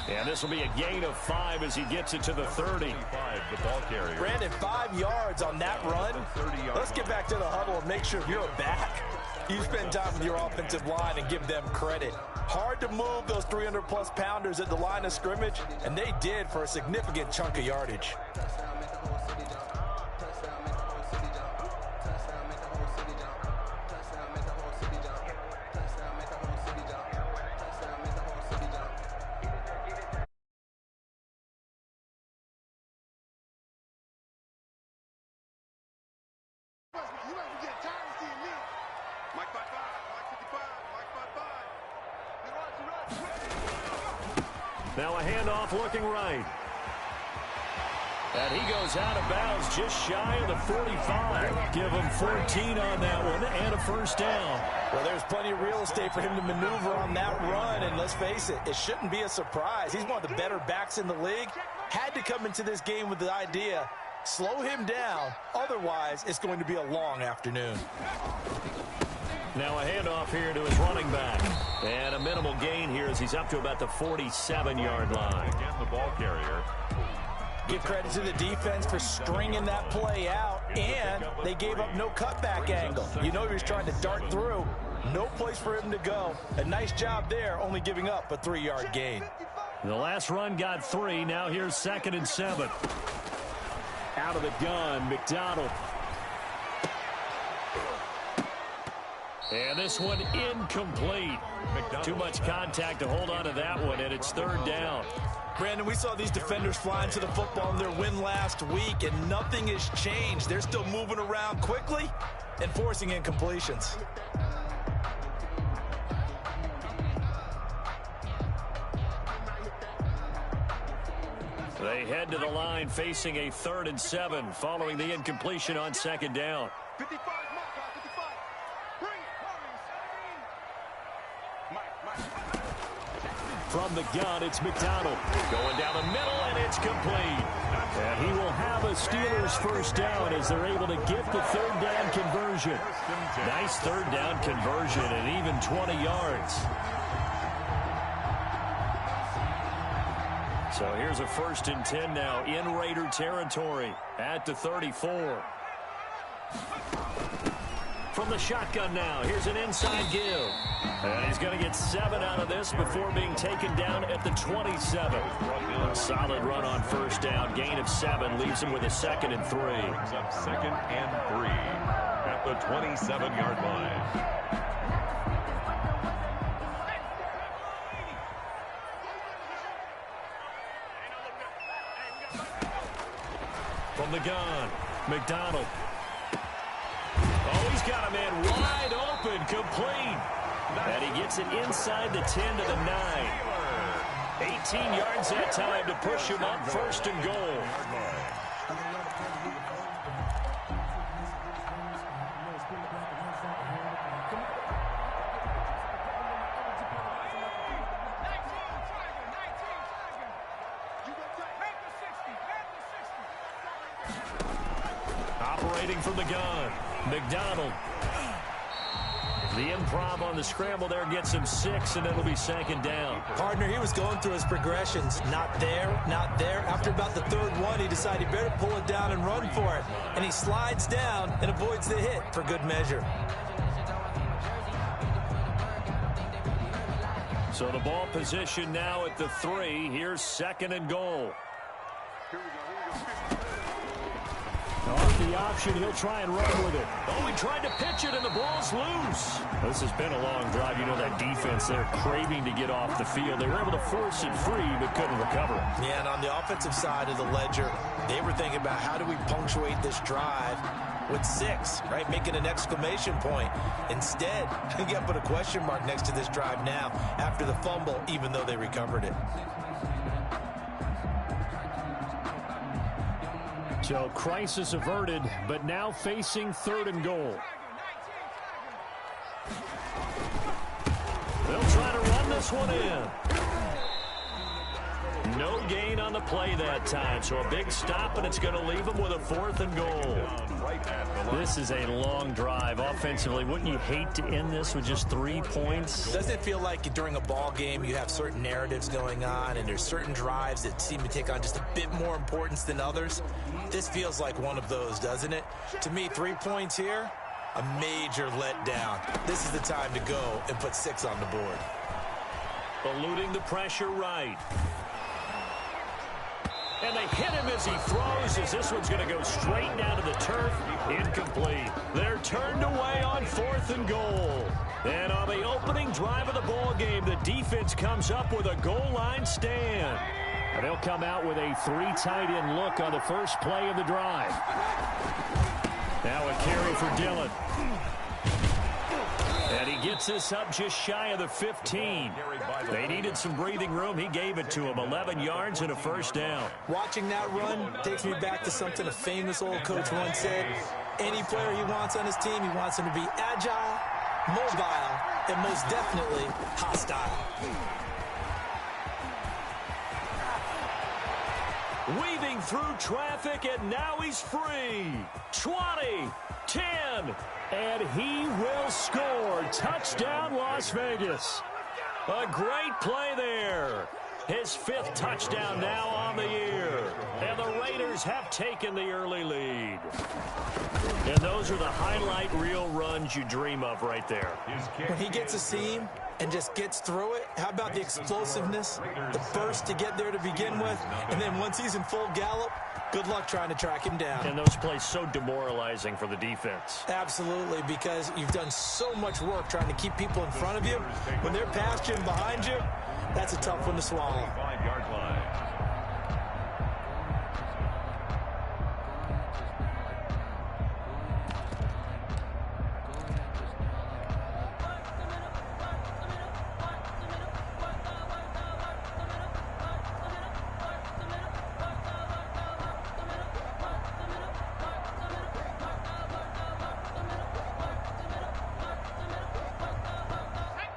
And this will be a gain of 5 as he gets it to the 30. The ball carrier. Brandon, 5 yards on that run. Let's get back to the huddle and make sure you're back. You spend time with your offensive line and give them credit. Hard to move those 300-plus pounders at the line of scrimmage, and they did for a significant chunk of yardage. Now a handoff looking right. And he goes out of bounds just shy of the 45. Give him 14 on that one and a first down. Well, there's plenty of real estate for him to maneuver on that run, and let's face it, it shouldn't be a surprise. He's one of the better backs in the league. Had to come into this game with the idea, slow him down, otherwise it's going to be a long afternoon. Now a handoff here to his running back. And a minimal gain here as he's up to about the 47-yard line. Again, the ball carrier. Give credit to the defense for stringing that play out, and they gave up no cutback angle. You know he was trying to dart through. No place for him to go. A nice job there, only giving up a 3-yard gain. The last run got 3. Now here's 2nd and 7. Out of the gun, McDonald. And this one incomplete. Too much contact to hold on to that one, and it's 3rd down. Brandon, we saw these defenders flying to the football in their win last week, and nothing has changed. They're still moving around quickly and forcing incompletions. They head to the line facing a 3rd and 7 following the incompletion on 2nd down. 55. From the gun, it's McDonald. Going down the middle, and it's complete. And he will have a Steelers first down as they're able to get the 3rd down conversion. Nice 3rd down conversion and even 20 yards. So here's a 1st and 10 now in Raider territory at the 34. From the shotgun now, here's an inside give. And he's going to get 7 out of this before being taken down at the 27. A solid run on 1st down. Gain of 7 leaves him with a 2nd and 3. Up 2nd and 3 at the 27-yard line. From the gun, McDonald. Oh, he's got a man wide open, complete. And he gets it inside the 10 to the 9. 18 yards that time to push him up 1st and goal. Operating from the gun, McDonald. The improv on the scramble there gets him 6, and it'll be 2nd down. Partner, he was going through his progressions. Not there, not there. After about the 3rd one, he decided he better pull it down and run for it. And he slides down and avoids the hit for good measure. So the ball position now at the 3. Here's 2nd and goal. Off the option, he'll try and run with it. Oh, he tried to pitch it, and the ball's loose. This has been a long drive. You know that defense, they're craving to get off the field. They were able to force it free, but couldn't recover. Yeah, and on the offensive side of the ledger, they were thinking about how do we punctuate this drive with 6, right? Making an exclamation point. Instead, you got to put a question mark next to this drive now after the fumble, even though they recovered it. So crisis averted, but now facing 3rd and goal. They'll try to run this one in. No gain on the play that time, so a big stop, and it's going to leave them with a 4th and goal. This is a long drive offensively. Wouldn't you hate to end this with just 3 points? Doesn't it feel like during a ball game you have certain narratives going on and there's certain drives that seem to take on just a bit more importance than others? This feels like one of those, doesn't it? To me, 3 points here, a major letdown. This is the time to go and put 6 on the board. Eluding the pressure right. And they hit him as he throws, as this one's going to go straight down to the turf. Incomplete. They're turned away on 4th and goal. And on the opening drive of the ball game, the defense comes up with a goal line stand. And they'll come out with a 3 tight end look on the first play of the drive. Now a carry for Dillon. And he gets this up just shy of the 15. They needed some breathing room. He gave it to him. 11 yards and a first down. Watching that run takes me back to something a famous old coach once said. Any player he wants on his team, he wants him to be agile, mobile, and most definitely hostile. Weaving through traffic, and now he's free. 20, 10, and he will score. Touchdown, Las Vegas. A great play there. His 5th touchdown now on the year. And the Raiders have taken the early lead. And those are the highlight reel runs you dream of right there. When he gets a seam and just gets through it, how about the explosiveness, the burst to get there to begin with, and then once he's in full gallop, good luck trying to track him down. And those plays so demoralizing for the defense. Absolutely, because you've done so much work trying to keep people in front of you. When they're past you and behind you, that's a tough one to swallow. 5-yard line.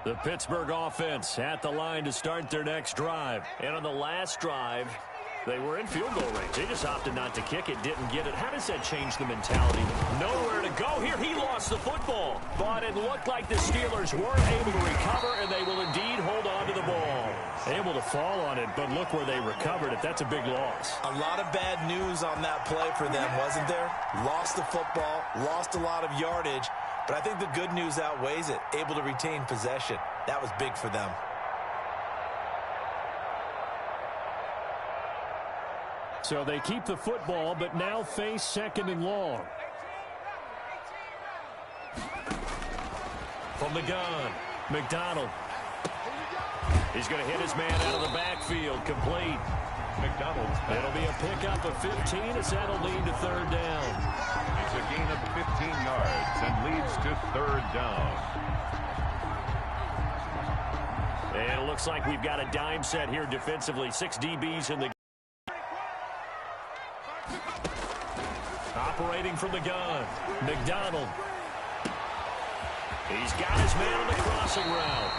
The Pittsburgh offense at the line to start their next drive. And on the last drive, they were in field goal range. They just opted not to kick it, didn't get it. How does that change the mentality? Nowhere to go here. He lost the football. But it looked like the Steelers were able to recover, and they will indeed hold on to the ball. Able to fall on it, but look where they recovered it. That's a big loss. A lot of bad news on that play for them, wasn't there? Lost the football, lost a lot of yardage. But I think the good news outweighs it. Able to retain possession. That was big for them. So they keep the football, but now face 2nd and long. From the gun, McDonald. He's going to hit his man out of the backfield. Complete. McDonald's. It'll be a pickup of 15 as that'll lead to 3rd down. It's a gain of 15 yards and leads to 3rd down. And it looks like we've got a dime set here defensively. 6 DBs in the operating from the gun. McDonald. He's got his man on the crossing route.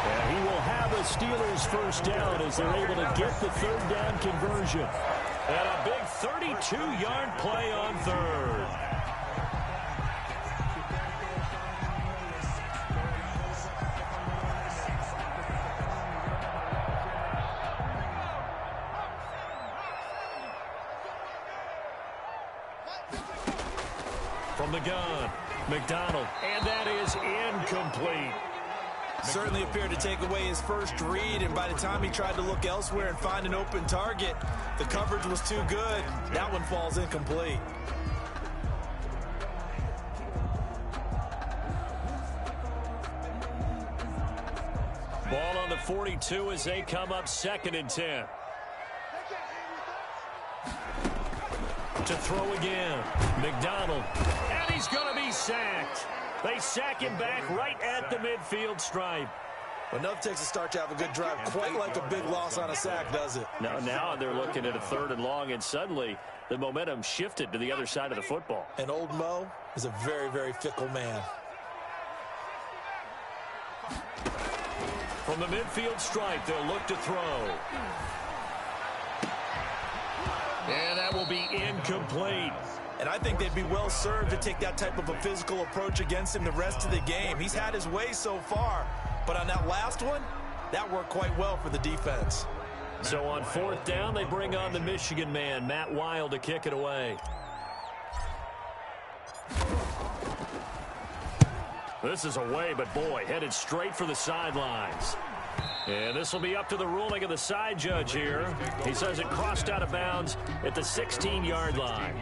And he will have a Steelers first down as they're able to get the 3rd down conversion. And a big 32-yard play on 3rd. From the gun, McDonald, and that is incomplete. Certainly appeared to take away his first read, and by the time he tried to look elsewhere and find an open target, the coverage was too good. That one falls incomplete. Ball on the 42 as they come up 2nd and 10. To throw again, McDonald, and he's going to be sacked. They sack him back right at the midfield stripe. Enough takes a start to have a good drive, quite like a big loss on a sack, does it? Now they're looking at a 3rd and long, and suddenly the momentum shifted to the other side of the football. And old Mo is a very, very fickle man. From the midfield stripe, they'll look to throw. And that will be incomplete. And I think they'd be well served to take that type of a physical approach against him the rest of the game. He's had his way so far, but on that last one, that worked quite well for the defense. So on 4th down, they bring on the Michigan man, Matt Wild, to kick it away. This is away, but boy, headed straight for the sidelines. And this will be up to the ruling of the side judge here. He says it crossed out of bounds at the 16-yard line.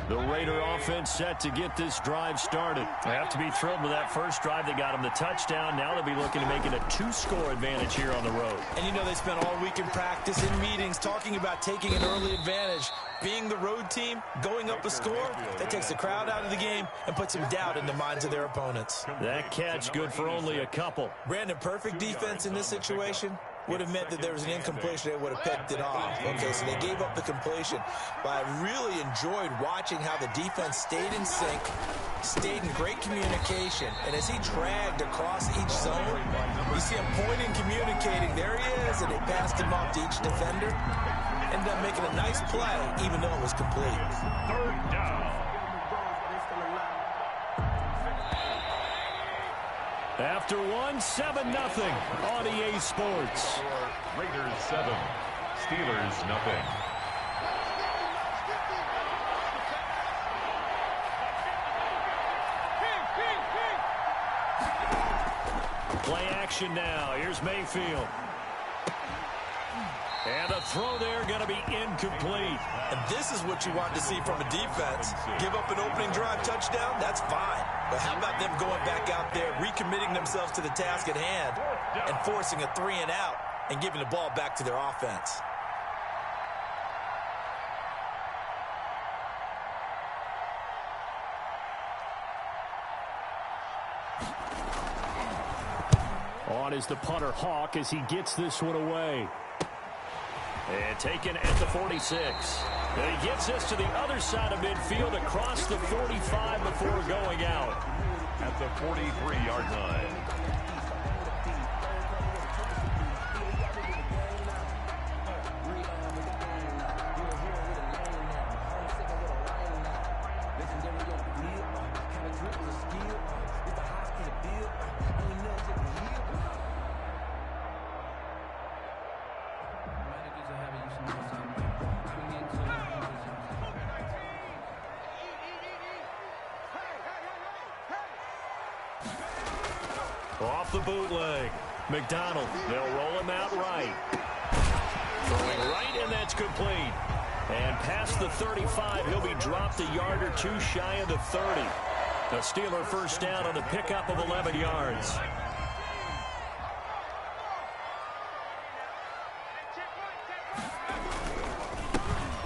The Raider offense set to get this drive started. They have to be thrilled with that first drive. They got them the touchdown. Now they'll be looking to make it a 2-score advantage here on the road. And you know they spent all week in practice, in meetings, talking about taking an early advantage. Being the road team, going up a score, that takes the crowd out of the game and puts some doubt in the minds of their opponents. That catch good for only a couple. Brandon, perfect defense in this situation would have meant that there was an incompletion. They would have picked it off. Okay, so they gave up the completion. But I really enjoyed watching how the defense stayed in sync, stayed in great communication. And as he dragged across each zone, you see him pointing, communicating. There he is, and they passed him off to each defender. Ended up making a nice play, even though it was complete. 3rd down. After 7-0 on EA Sports. Raiders 7, Steelers nothing. Play action now. Here's Mayfield. And the throw there going to be incomplete. And this is what you want to see from a defense. Give up an opening drive touchdown, that's fine. But how about them going back out there, recommitting themselves to the task at hand, and forcing a 3-and-out and giving the ball back to their offense? On is the punter Hawk as he gets this one away. And taken at the 46. And he gets this to the other side of midfield across the 45 before going out. At the 43-yard line. Off the bootleg. McDonald, they'll roll him out right. Throwing right, and that's complete. And past the 35, he'll be dropped a yard or two shy of the 30. A Steeler first down on the pickup of 11 yards.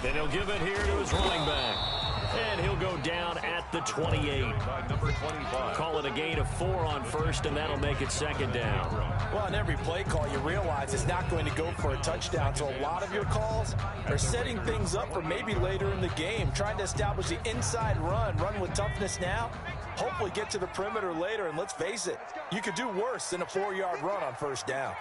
And he'll give it here to his running back. And he'll go down at the 28. Number 25. Call it a gain of 4 on first, and that'll make it second down. Well, on every play call, you realize it's not going to go for a touchdown. So a lot of your calls are setting things up for maybe later in the game, trying to establish the inside run with toughness now, hopefully get to the perimeter later. And let's face it, you could do worse than a 4-yard run on first down.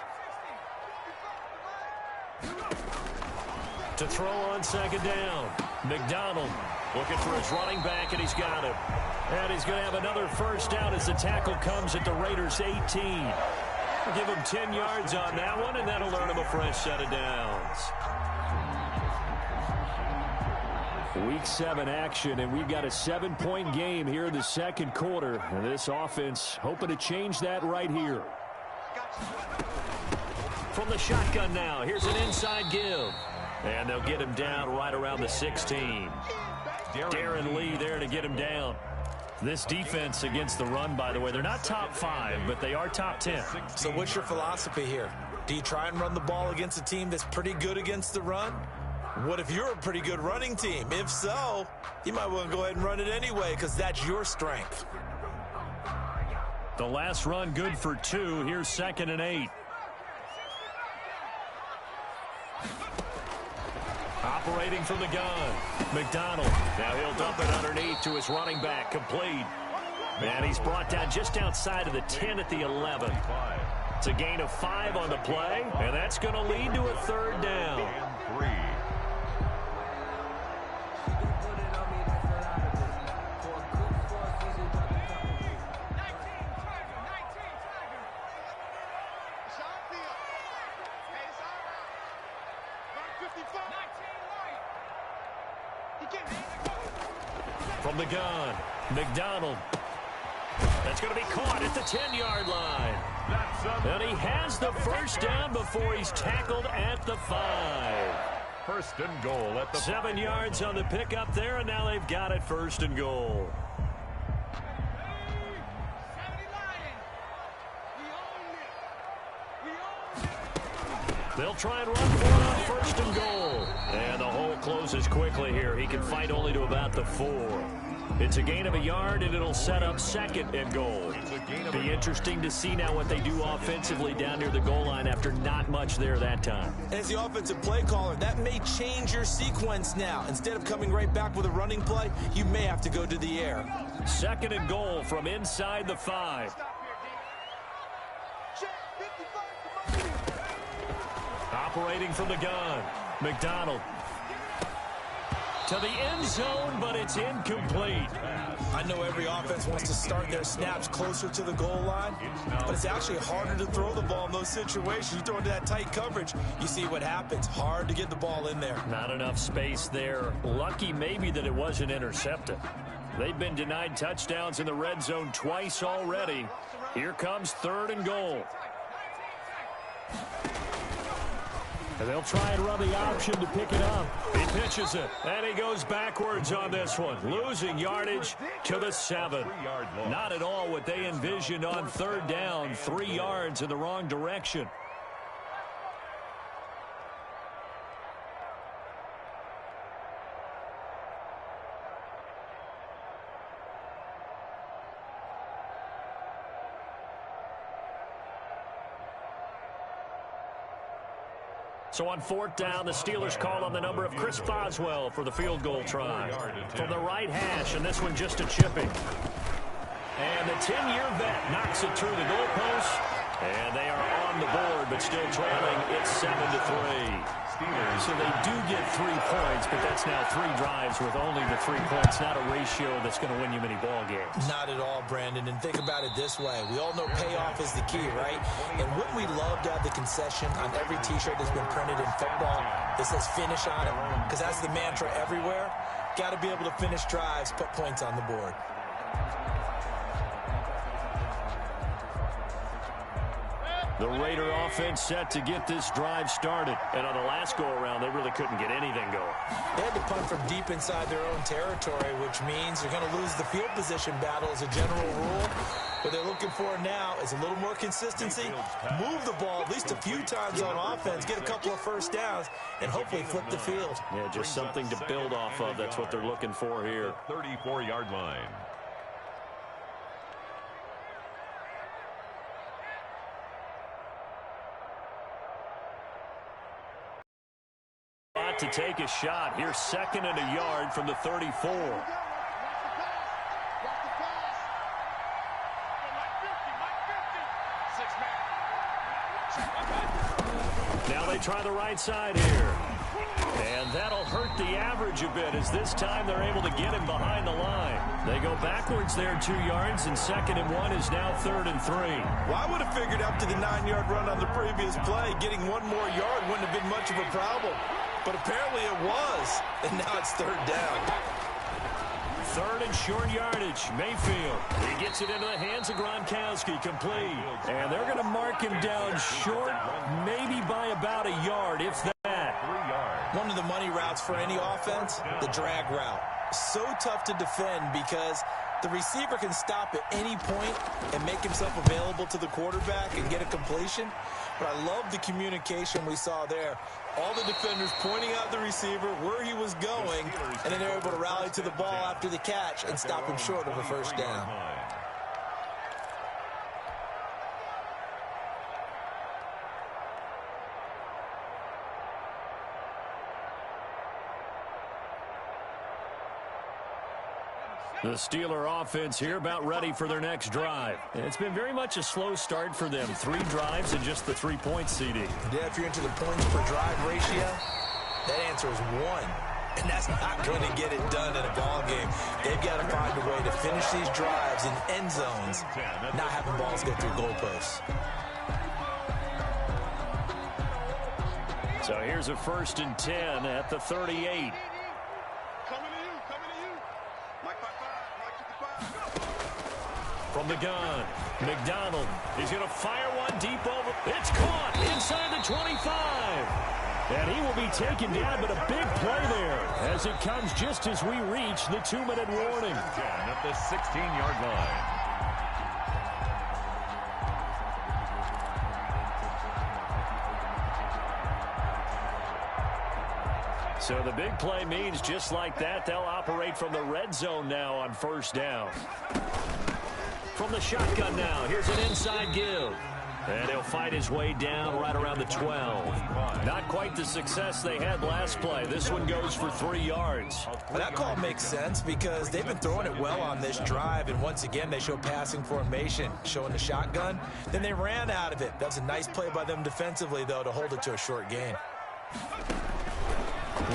To throw on second down, McDonald looking for his running back, and he's got him. And he's going to have another first down as the tackle comes at the Raiders' 18. We'll give him 10 yards on that one, and that'll earn him a fresh set of downs. Week 7 action, and we've got a 7-point game here in the second quarter. And this offense hoping to change that right here. From the shotgun now, here's an inside give. And they'll get him down right around the 16. Darren Lee there to get him down. This defense against the run, by the way, they're not top 5, but they are top 10. So what's your philosophy here? Do you try and run the ball against a team that's pretty good against the run? What if you're a pretty good running team? If so, you might want to go ahead and run it anyway because that's your strength. The last run good for 2. Here's 2nd and 8. Operating from the gun, McDonald. Now he'll dump it underneath to his running back, complete. And he's brought down just outside of the 10 at the 11. It's a gain of 5 on the play, and that's going to lead to a third down. And 3. From the gun, McDonald. That's going to be caught at the 10-yard line. And he has the first down before he's tackled at the 5. First and goal at the 7 yards on the pickup there, and now they've got it first and goal. They'll try and run for it on first and goal. And the hole closes quickly here. He can fight only to about the 4. It's a gain of a yard, and it'll set up second and goal. Be interesting to see now what they do offensively down near the goal line after not much there that time. As the offensive play caller, that may change your sequence now. Instead of coming right back with a running play, you may have to go to the air. Second and goal from inside the 5. Operating from the gun, McDonald. To the end zone, but it's incomplete. I know every offense wants to start their snaps closer to the goal line, but it's actually harder to throw the ball in those situations. You throw into that tight coverage, you see what happens. Hard to get the ball in there. Not enough space there. Lucky maybe that it wasn't intercepted. They've been denied touchdowns in the red zone twice already. Here comes third and goal. And they'll try and run the option to pick it up. He pitches it, and he goes backwards on this one, losing yardage to the 7. Not at all what they envisioned on third down, 3 yards in the wrong direction. So on fourth down, the Steelers call on the number of Chris Boswell for the field goal try. From the right hash, and this one just a chipping. And the 10-year vet knocks it through the goalpost. And they are on the board, but still trailing. It's 7-3. So they do get 3 points, but that's now 3 drives with only the 3 points. Not a ratio that's going to win you many ball games. Not at all, Brandon. And think about it this way. We all know payoff is the key, right? And wouldn't we love to have the concession on every T-shirt that's been printed in football that says finish on it? Because that's the mantra everywhere. Got to be able to finish drives, put points on the board. The Raider offense set to get this drive started. And on the last go-around, they really couldn't get anything going. They had to punt from deep inside their own territory, which means they're going to lose the field position battle as a general rule. What they're looking for now is a little more consistency, move the ball at least a few times on offense, get a couple of first downs, and hopefully flip the field. Yeah, just something to build off of. That's what they're looking for here. 34-yard line. To take a shot. Here's second and a yard from the 34. Now they try the right side here. And that'll hurt the average a bit as this time they're able to get him behind the line. They go backwards there 2 yards, and second and 1 is now 3rd and 3. Well, I would have figured up to the 9-yard run on the previous play, getting 1 more yard wouldn't have been much of a problem. But apparently it was, and now it's 3rd down. 3rd and short yardage. Mayfield. He gets it into the hands of Gronkowski. Complete. And they're going to mark him down short, maybe by about a yard, if that. 3 yards. One of the money routes for any offense, the drag route. So tough to defend because the receiver can stop at any point and make himself available to the quarterback and get a completion. But I love the communication we saw there. All the defenders pointing out the receiver, where he was going, and then they're able to rally to the ball after the catch and stop him short of a first down. The Steeler offense here about ready for their next drive. It's been very much a slow start for them. 3 drives and just the 3 points, CD. Yeah, if you're into the points per drive ratio, that answer is 1. And that's not going to get it done in a ball game. They've got to find a way to finish these drives in end zones, not having balls go through goalposts. So here's a 1st and 10 at the 38. From the gun, McDonald. He's going to fire one deep over. It's caught inside the 25. And he will be taken down, but a big play there as it comes just as we reach the 2-minute warning. At the 16-yard line. So the big play means just like that, they'll operate from the red zone now on 1st down. From the shotgun now, here's an inside give. And he'll fight his way down right around the 12. Not quite the success they had last play. This one goes for 3 yards. Well, that call makes sense because they've been throwing it well on this drive. And once again, they show passing formation, showing the shotgun. Then they ran out of it. That's a nice play by them defensively, though, to hold it to a short gain.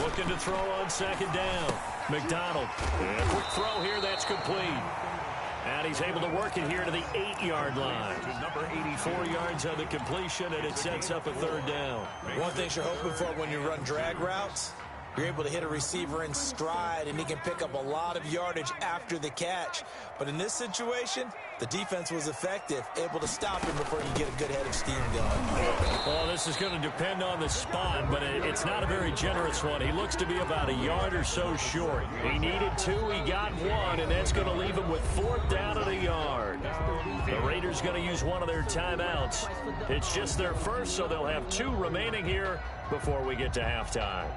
Looking to throw on 2nd down. McDonald. A quick throw here. That's complete. And he's able to work it here to the 8-yard line. Number 84 yards on the completion, and it sets up a 3rd down. One thing you're hoping for when you run drag routes, you're able to hit a receiver in stride, and he can pick up a lot of yardage after the catch. But in this situation, the defense was effective, able to stop him before you get a good head of steam going. Well, this is going to depend on the spot, but it's not a very generous one. He looks to be about a yard or so short. He needed 2, he got 1, and that's going to leave him with 4th down at a yard. The Raiders going to use one of their timeouts. It's just their first, so they'll have 2 remaining here before we get to halftime.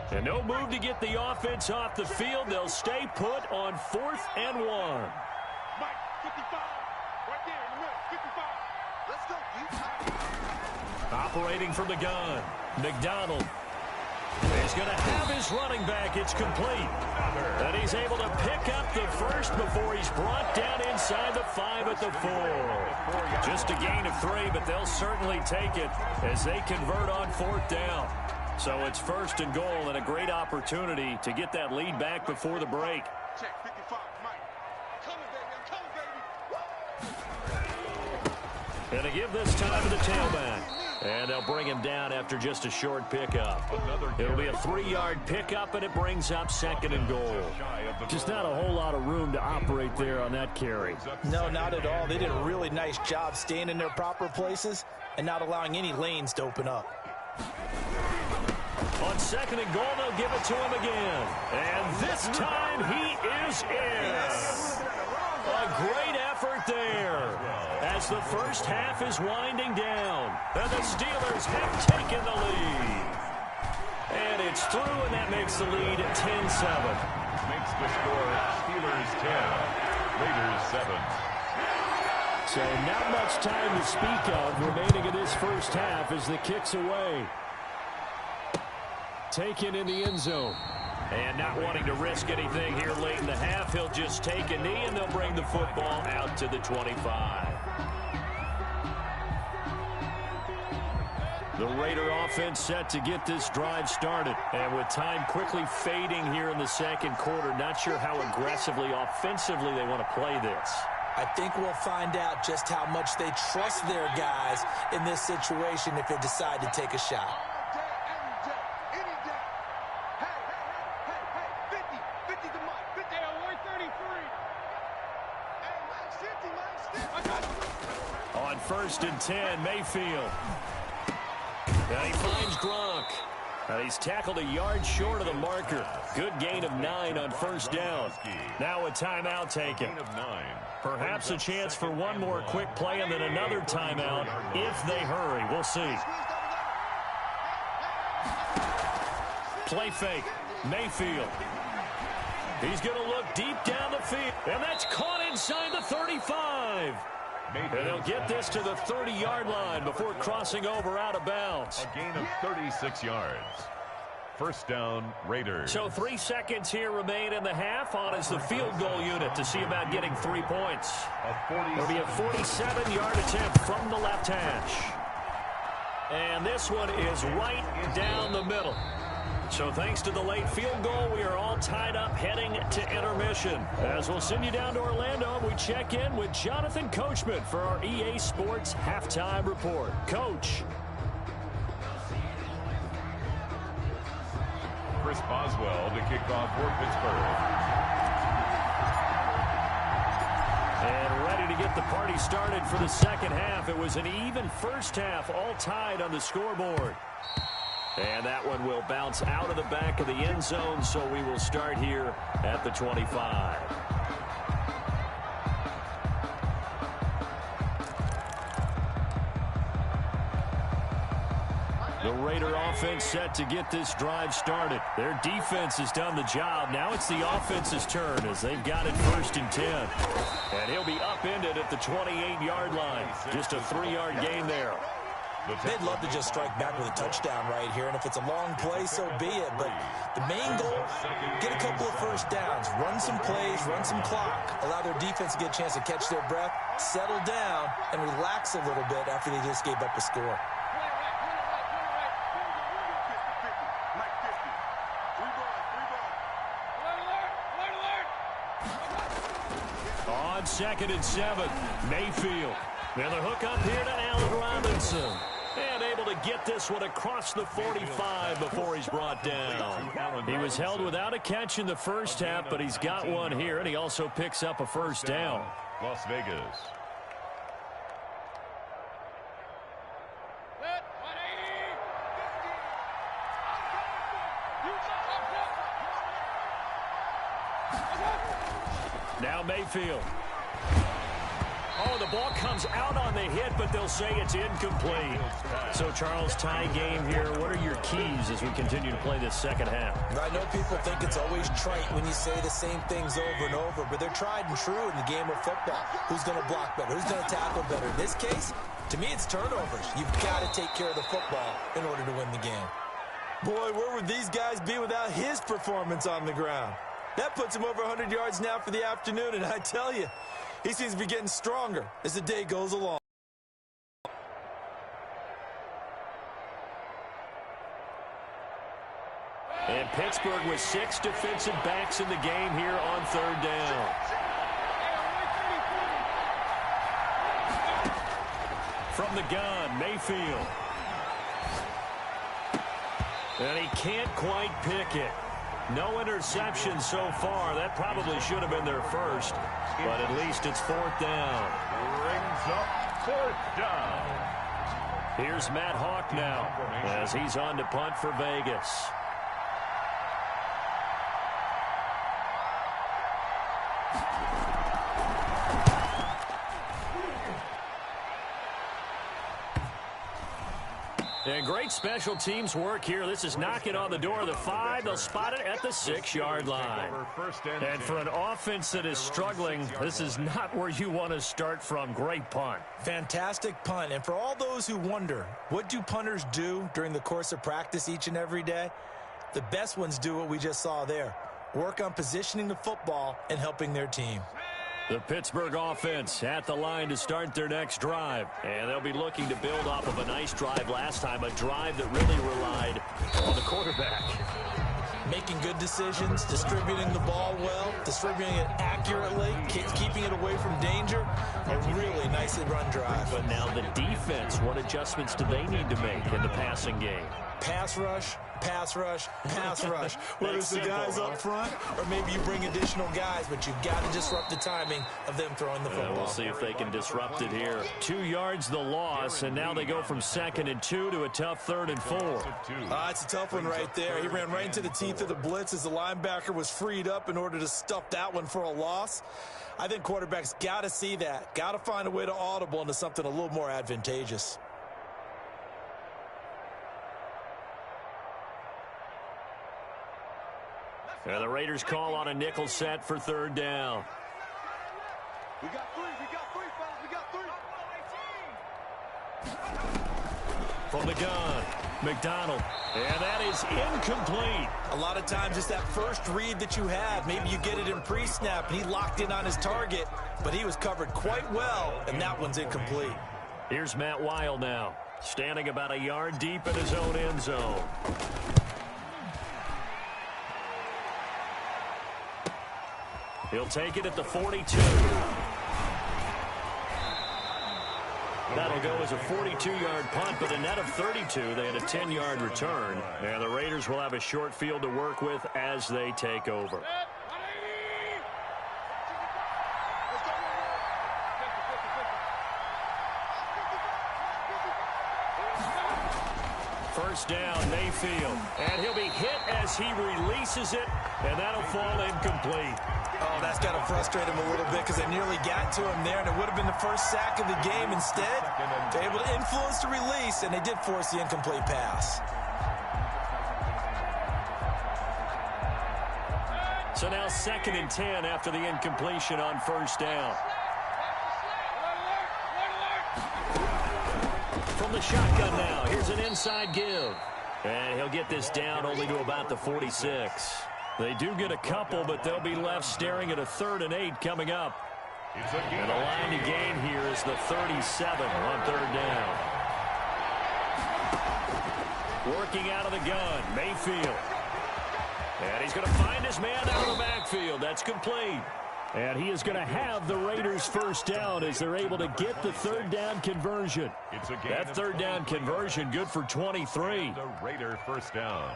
And no move to get the offense off the field. They'll stay put on 4th and 1. Mike, 55. Right there in the middle, 55. Let's go, Operating from the gun, McDonald. He's going to have his running back. It's complete. And he's able to pick up the 1st before he's brought down inside the 5 at the 4. Just a gain of 3, but they'll certainly take it as they convert on 4th down. So it's 1st and goal and a great opportunity to get that lead back before the break. Check 55, Mike. Coming, baby. I'm coming, baby. And to give this time to the tailback. And they'll bring him down after just a short pickup. It'll be a 3-yard pickup, and it brings up 2nd and goal. Just not a whole lot of room to operate there on that carry. No, not at all. They did a really nice job staying in their proper places and not allowing any lanes to open up. On 2nd and goal, they'll give it to him again. And this time he is in. A great effort there as the first half is winding down. And the Steelers have taken the lead. And it's through, and that makes the lead 10-7. Makes the score Steelers 10, Raiders 7. So not much time to speak of remaining in this first half as the kick's away. Taken in the end zone. And not wanting to risk anything here late in the half, he'll just take a knee, and they'll bring the football out to the 25. The Raider offense set to get this drive started. And with time quickly fading here in the 2nd quarter, not sure how aggressively, offensively they want to play this. I think we'll find out just how much they trust their guys in this situation if they decide to take a shot. On 1st and 10, Mayfield. And he finds Gronk. And he's tackled a yard short of the marker. Good gain of 9 on 1st down. Now a timeout taken. Perhaps a chance for one more quick play and then another timeout if they hurry. We'll see. Play fake. Mayfield. He's going to look deep down the field. And that's caught inside the 35. And they'll get this to the 30-yard line before crossing over out of bounds. A gain of 36 yards. First down, Raiders. So 3 seconds here remain in the half. On is the field goal unit to see about getting 3 points. It'll be a 47-yard attempt from the left hash. And this one is right down the middle. So thanks to the late field goal, we are all tied up heading to intermission. As we'll send you down to Orlando, we check in with Jonathan Coachman for our EA Sports Halftime Report. Coach. Chris Boswell to kick off for Pittsburgh. And ready to get the party started for the second half. It was an even first half, all tied on the scoreboard. And that one will bounce out of the back of the end zone, so we will start here at the 25. The Raider offense set to get this drive started. Their defense has done the job. Now it's the offense's turn as they've got it 1st and 10. And he'll be upended at the 28-yard line. Just a 3-yard gain there. They'd love to just strike back with a touchdown right here, and if it's a long play, so be it. But the main goal, get a couple of first downs, run some plays, run some clock, allow their defense to get a chance to catch their breath, settle down, and relax a little bit after they just gave up a score. On 2nd and 7, Mayfield. And the hook up here to Allen Robinson. And able to get this one across the 45 before he's brought down. He was held without a catch in the first half, but he's got one here, and he also picks up a first down. Las Vegas. Now Mayfield. Oh, the ball comes out on the hit, but they'll say it's incomplete. So, Charles, tie game here. What are your keys as we continue to play this second half? I know people think it's always trite when you say the same things over and over, but they're tried and true in the game of football. Who's going to block better? Who's going to tackle better? In this case, to me, it's turnovers. You've got to take care of the football in order to win the game. Boy, where would these guys be without his performance on the ground? That puts him over 100 yards now for the afternoon, and I tell you, he seems to be getting stronger as the day goes along. And Pittsburgh with 6 defensive backs in the game here on 3rd down. From the gun, Mayfield. And he can't quite pick it. No interception so far. That probably should have been their first, but at least it's 4th down. Brings up 4th down. Here's Matt Hawk now as he's on to punt for Vegas. And great special teams work here. This is knocking on the door of the 5. They'll spot it at the 6-yard line. And for an offense that is struggling, this is not where you want to start from. Great punt. Fantastic punt. And for all those who wonder, what do punters do during the course of practice each and every day? The best ones do what we just saw there. Work on positioning the football and helping their team. The Pittsburgh offense at the line to start their next drive. And they'll be looking to build off of a nice drive last time, a drive that really relied on the quarterback. Making good decisions, distributing the ball well, distributing it accurately, keeping it away from danger. A really nicely run drive. But now the defense, what adjustments do they need to make in the passing game? Pass rush, pass rush, pass rush. Whether it's the guys up front or maybe you bring additional guys, but you've got to disrupt the timing of them throwing the football. We'll see if they can disrupt it here. 2 yards the loss, and now they go from 2nd and 2 to a tough 3rd and 4. It's a tough one right there. He ran right into the teeth of the blitz as the linebacker was freed up in order to stuff that one for a loss. I think quarterbacks got to see that, got to find a way to audible into something a little more advantageous. And the Raiders call on a nickel set for 3rd down. We got 3, fellas, we got 3. From the gun, McDonald. And that is incomplete. A lot of times it's that first read that you have. Maybe you get it in pre-snap, and he locked in on his target, but he was covered quite well, and that one's incomplete. Here's Matt Weil now, standing about a yard deep in his own end zone. He'll take it at the 42. That'll go as a 42-yard punt, but a net of 32. They had a 10-yard return. And the Raiders will have a short field to work with as they take over. First down, Mayfield. And he'll be hit as he releases it, and that'll fall incomplete. Oh, that's got to frustrate him a little bit because they nearly got to him there, and it would have been the first sack of the game. Instead, they're able to influence the release, and they did force the incomplete pass. So now 2nd and 10 after the incompletion on first down. From the shotgun now, here's an inside give. And he'll get this down only to about the 46. They do get a couple, but they'll be left staring at a 3rd and 8 coming up. And the line to gain here is the 37 on 3rd down. Working out of the gun, Mayfield. And he's going to find his man out of the backfield. That's complete. And he is going to have the Raiders first down as they're able to get the 3rd down conversion. That 3rd down conversion good for 23. The Raider first down.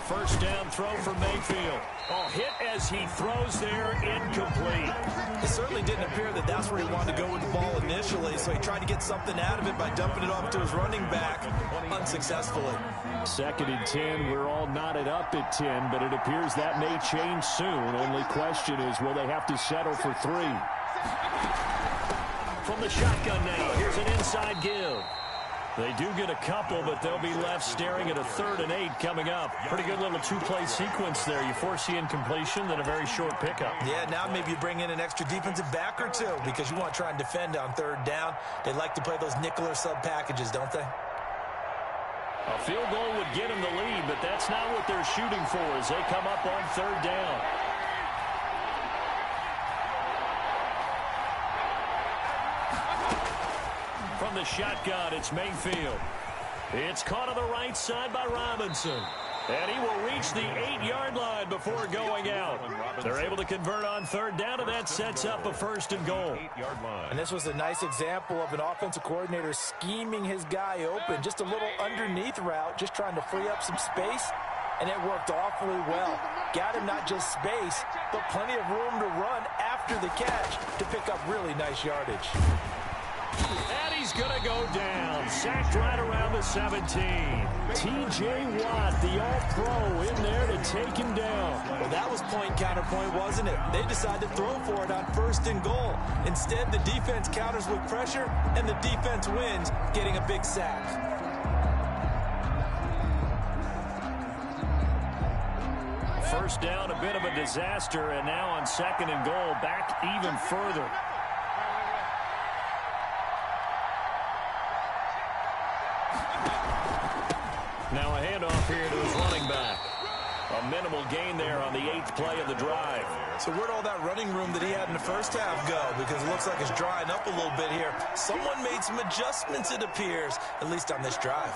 First down throw for Mayfield. Oh, hit as he throws there, incomplete. It certainly didn't appear that that's where he wanted to go with the ball initially, so he tried to get something out of it by dumping it off to his running back unsuccessfully. 2nd and 10, we're all knotted up at 10, but it appears that may change soon. Only question is, will they have to settle for 3? From the shotgun now, here's an inside give. They do get a couple, but they'll be left staring at a 3rd and 8 coming up. Pretty good little two-play sequence there. You force the incompletion, then a very short pickup. Yeah, now maybe you bring in an extra defensive back or two because you want to try and defend on 3rd down. They like to play those nickel or sub packages, don't they? A field goal would get them the lead, but that's not what they're shooting for as they come up on 3rd down. From the shotgun, it's Mayfield. It's caught on the right side by Robinson. And he will reach the 8-yard line before going out. They're able to convert on 3rd down, and that sets up a 1st and goal. And this was a nice example of an offensive coordinator scheming his guy open. Just a little underneath route, just trying to free up some space, and it worked awfully well. Got him not just space, but plenty of room to run after the catch to pick up really nice yardage. And he's going to go down. Sacked right around the 17. T.J. Watt, the all-pro, in there to take him down. Well, that was point counterpoint, wasn't it? They decided to throw for it on 1st and goal. Instead, the defense counters with pressure, and the defense wins, getting a big sack. First down, a bit of a disaster, and now on 2nd and goal, back even further. Now a handoff here to his running back. A minimal gain there on the 8th play of the drive. So where'd all that running room that he had in the first half go? Because it looks like it's drying up a little bit here. Someone made some adjustments, it appears, at least on this drive.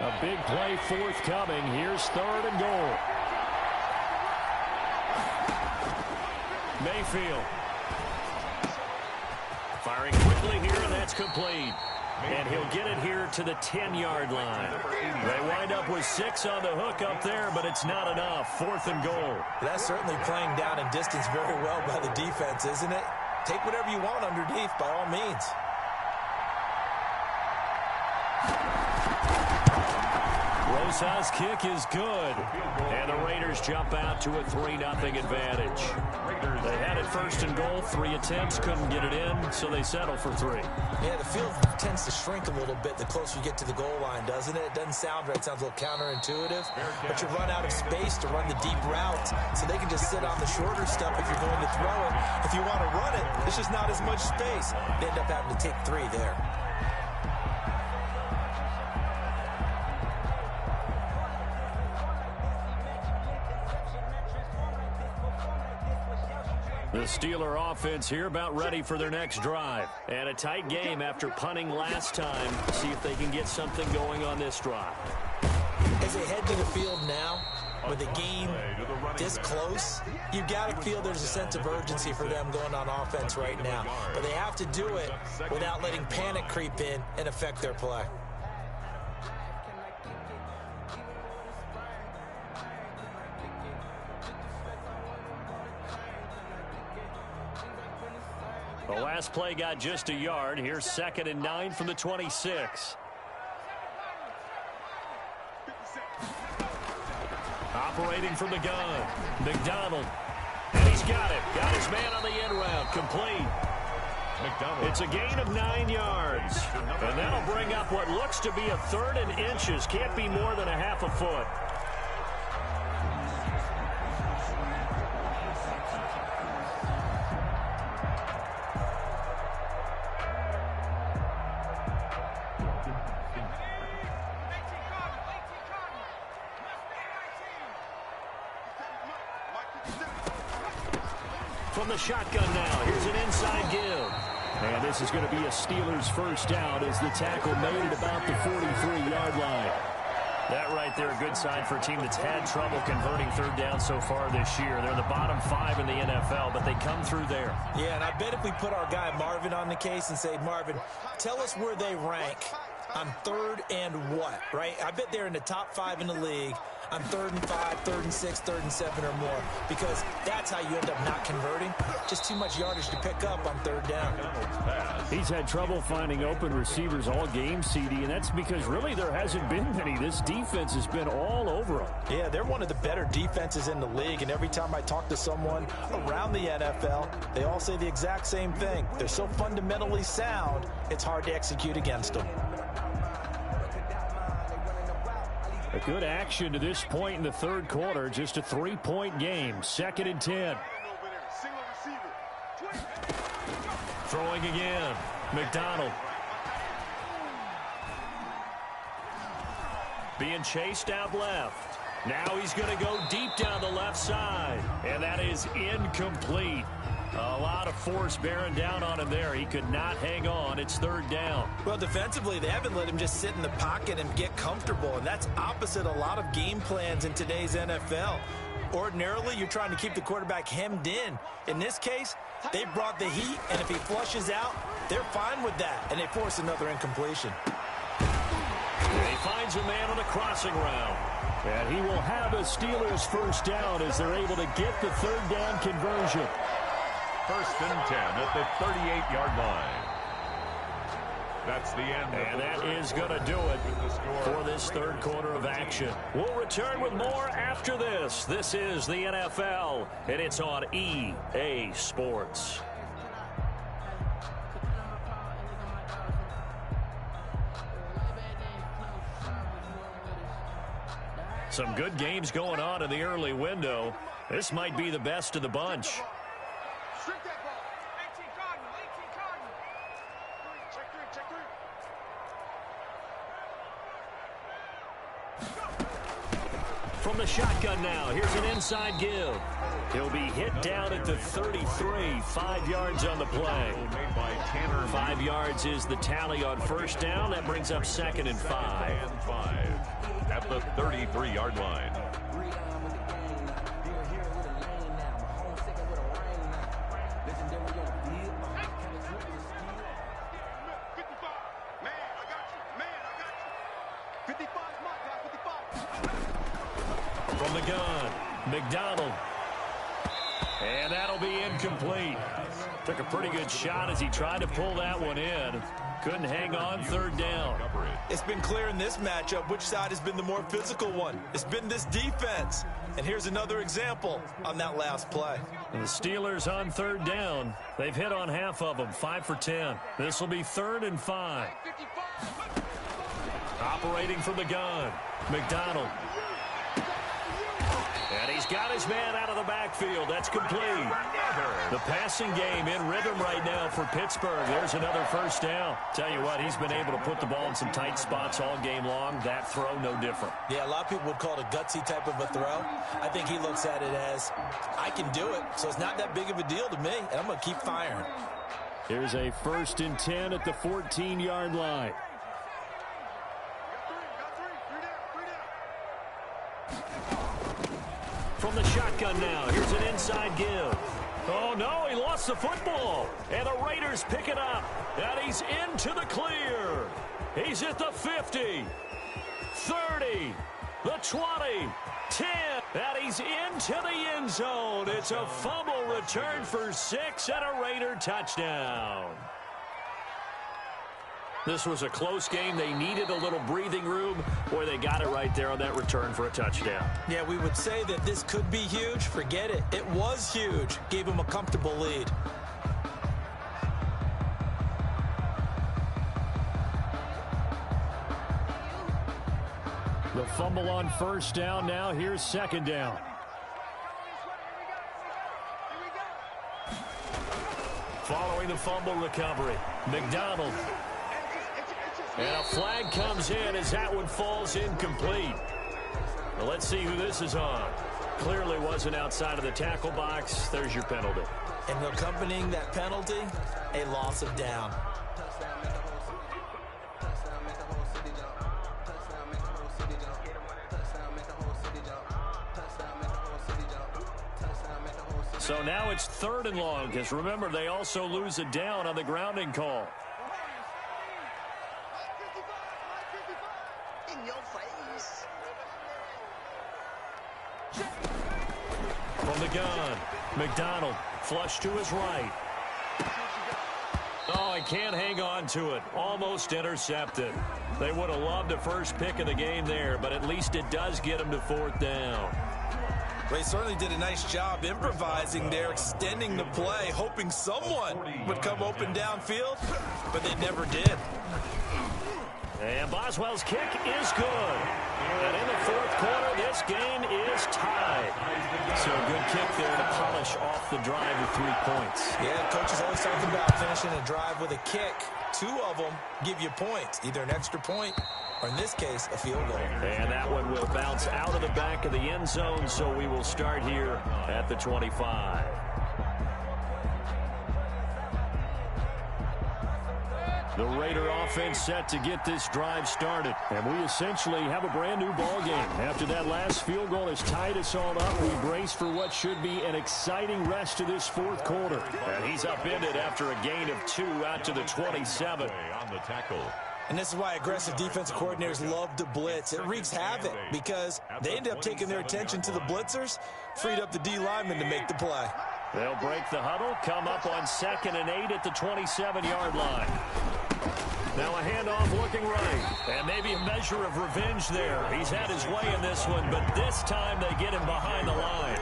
A big play forthcoming. Here's 3rd and goal. Mayfield. Firing quickly here, and that's complete. And he'll get it here to the 10-yard line. They wind up with 6 on the hook up there, but it's not enough. 4th and goal. That's certainly playing down in distance very well by the defense, isn't it? Take whatever you want underneath, by all means. Rosas' kick is good. And the Raiders jump out to a 3-0 advantage. They had it 1st and goal, 3 attempts, couldn't get it in, so they settle for 3. Yeah, the field tends to shrink a little bit the closer you get to the goal line, doesn't it? It doesn't sound right. It sounds a little counterintuitive. But you run out of space to run the deep route, so they can just sit on the shorter stuff if you're going to throw it. If you want to run it, there's just not as much space. They end up having to take 3 there. The Steeler offense here about ready for their next drive. And a tight game after punting last time. See if they can get something going on this drive. As they head to the field now, with the game this close, you've got to feel there's a sense of urgency for them going on offense right now. But they have to do it without letting panic creep in and affect their play. The last play got just a yard. Here's 2nd and 9 from the 26. Operating from the gun, McDonald. And he's got it. Got his man on the end route. Complete. McDonald. It's a gain of 9 yards. And that'll bring up what looks to be a 3rd and inches. Can't be more than a half a foot. From the shotgun now, here's an inside give. And this is going to be a Steelers first down as the tackle made at about the 43-yard line. That right there, a good sign for a team that's had trouble converting 3rd down so far this year. They're the bottom 5 in the NFL, but they come through there. Yeah, and I bet if we put our guy Marvin on the case and say, Marvin, tell us where they rank on 3rd and what, right? I bet they're in the top 5 in the league on 3rd and 5, 3rd and 6, 3rd and 7 or more, because that's how you end up not converting. Just too much yardage to pick up on 3rd down. He's had trouble finding open receivers all game, CD, and that's because really there hasn't been many. This defense has been all over them. Yeah, they're one of the better defenses in the league, and every time I talk to someone around the NFL, they all say the exact same thing. They're so fundamentally sound, it's hard to execute against them. A good action to this point in the 3rd quarter. Just a 3-point game. 2nd and 10. Throwing again. McDonald. Being chased out left. Now he's going to go deep down the left side. And that is incomplete. A lot of force bearing down on him there. He could not hang on. It's 3rd down. Well, defensively, they haven't let him just sit in the pocket and get comfortable, and that's opposite a lot of game plans in today's NFL. Ordinarily, you're trying to keep the quarterback hemmed in. In this case, they brought the heat, and if he flushes out, they're fine with that, and they force another incompletion. He finds a man on the crossing route. And he will have a Steelers first down as they're able to get the 3rd down conversion. 1st and 10 at the 38-yard line. That's the end. And that is going to do it for this 3rd quarter of action. We'll return with more after this. This is the NFL, and it's on EA Sports. Some good games going on in the early window. This might be the best of the bunch. Strip that ball. 18 Cardinal. 18 Cardinal. Check three. Check three. From the shotgun now, here's an inside give. He'll be hit down at the 33, 5 yards on the play. 5 yards is the tally on first down. That brings up 2nd and 5. At the 33-yard line. 55 is my guy, 55. From the gun, McDonald. And that'll be incomplete. Took a pretty good shot as he tried to pull that one in. Couldn't hang on, third down. It's been clear in this matchup which side has been the more physical one. It's been this defense. And here's another example on that last play. And the Steelers on third down. They've hit on half of them, 5 for 10. This will be 3rd and 5. Operating from the gun, McDonald. And he's got his man out of the backfield. That's complete. The passing game in rhythm right now for Pittsburgh. There's another first down. Tell you what, he's been able to put the ball in some tight spots all game long. That throw, no different. Yeah, a lot of people would call it a gutsy type of a throw. I think he looks at it as, I can do it, so it's not that big of a deal to me, and I'm going to keep firing. Here's a 1st and 10 at the 14-yard line. From the shotgun now, here's an inside give. Oh, no, he lost the football. And the Raiders pick it up. And he's into the clear. He's at the 50, 30, the 20, 10. And he's into the end zone. It's a fumble return for 6 and a Raider touchdown. This was a close game. They needed a little breathing room. Boy, they got it right there on that return for a touchdown. Yeah, we would say that this could be huge. Forget it. It was huge. Gave him a comfortable lead. The fumble on first down now. Here's second down. Following the fumble recovery, McDonald. And a flag comes in as that one falls incomplete. Well, let's see who this is on. Clearly wasn't outside of the tackle box. There's your penalty. And accompanying that penalty, a loss of down. So now it's 3rd and long, because remember, they also lose a down on the grounding call. From the gun, McDonald, flush to his right. Oh, he can't hang on to it. Almost intercepted. They would have loved the first pick of the game there, but at least it does get him to 4th down. They certainly did a nice job improvising there, extending the play, hoping someone would come open downfield, but they never did. And Boswell's kick is good. And in the 4th quarter, this game is tied. So a good kick there to polish off the drive with 3 points. Yeah, coaches always talking about finishing a drive with a kick. 2 of them give you points, either an extra point or, in this case, a field goal. And that one will bounce out of the back of the end zone, so we will start here at the 25. The Raider offense set to get this drive started. And we essentially have a brand new ball game. After that last field goal has tied us all up, we brace for what should be an exciting rest of this 4th quarter. And he's upended after a gain of 2 out to the 27. On the tackle. And this is why aggressive defensive coordinators love to blitz. It wreaks havoc because they end up taking their attention to the blitzers, freed up the D linemen to make the play. They'll break the huddle, come up on 2nd and 8 at the 27-yard line. Now a handoff looking right. And maybe a measure of revenge there. He's had his way in this one, but this time they get him behind the line.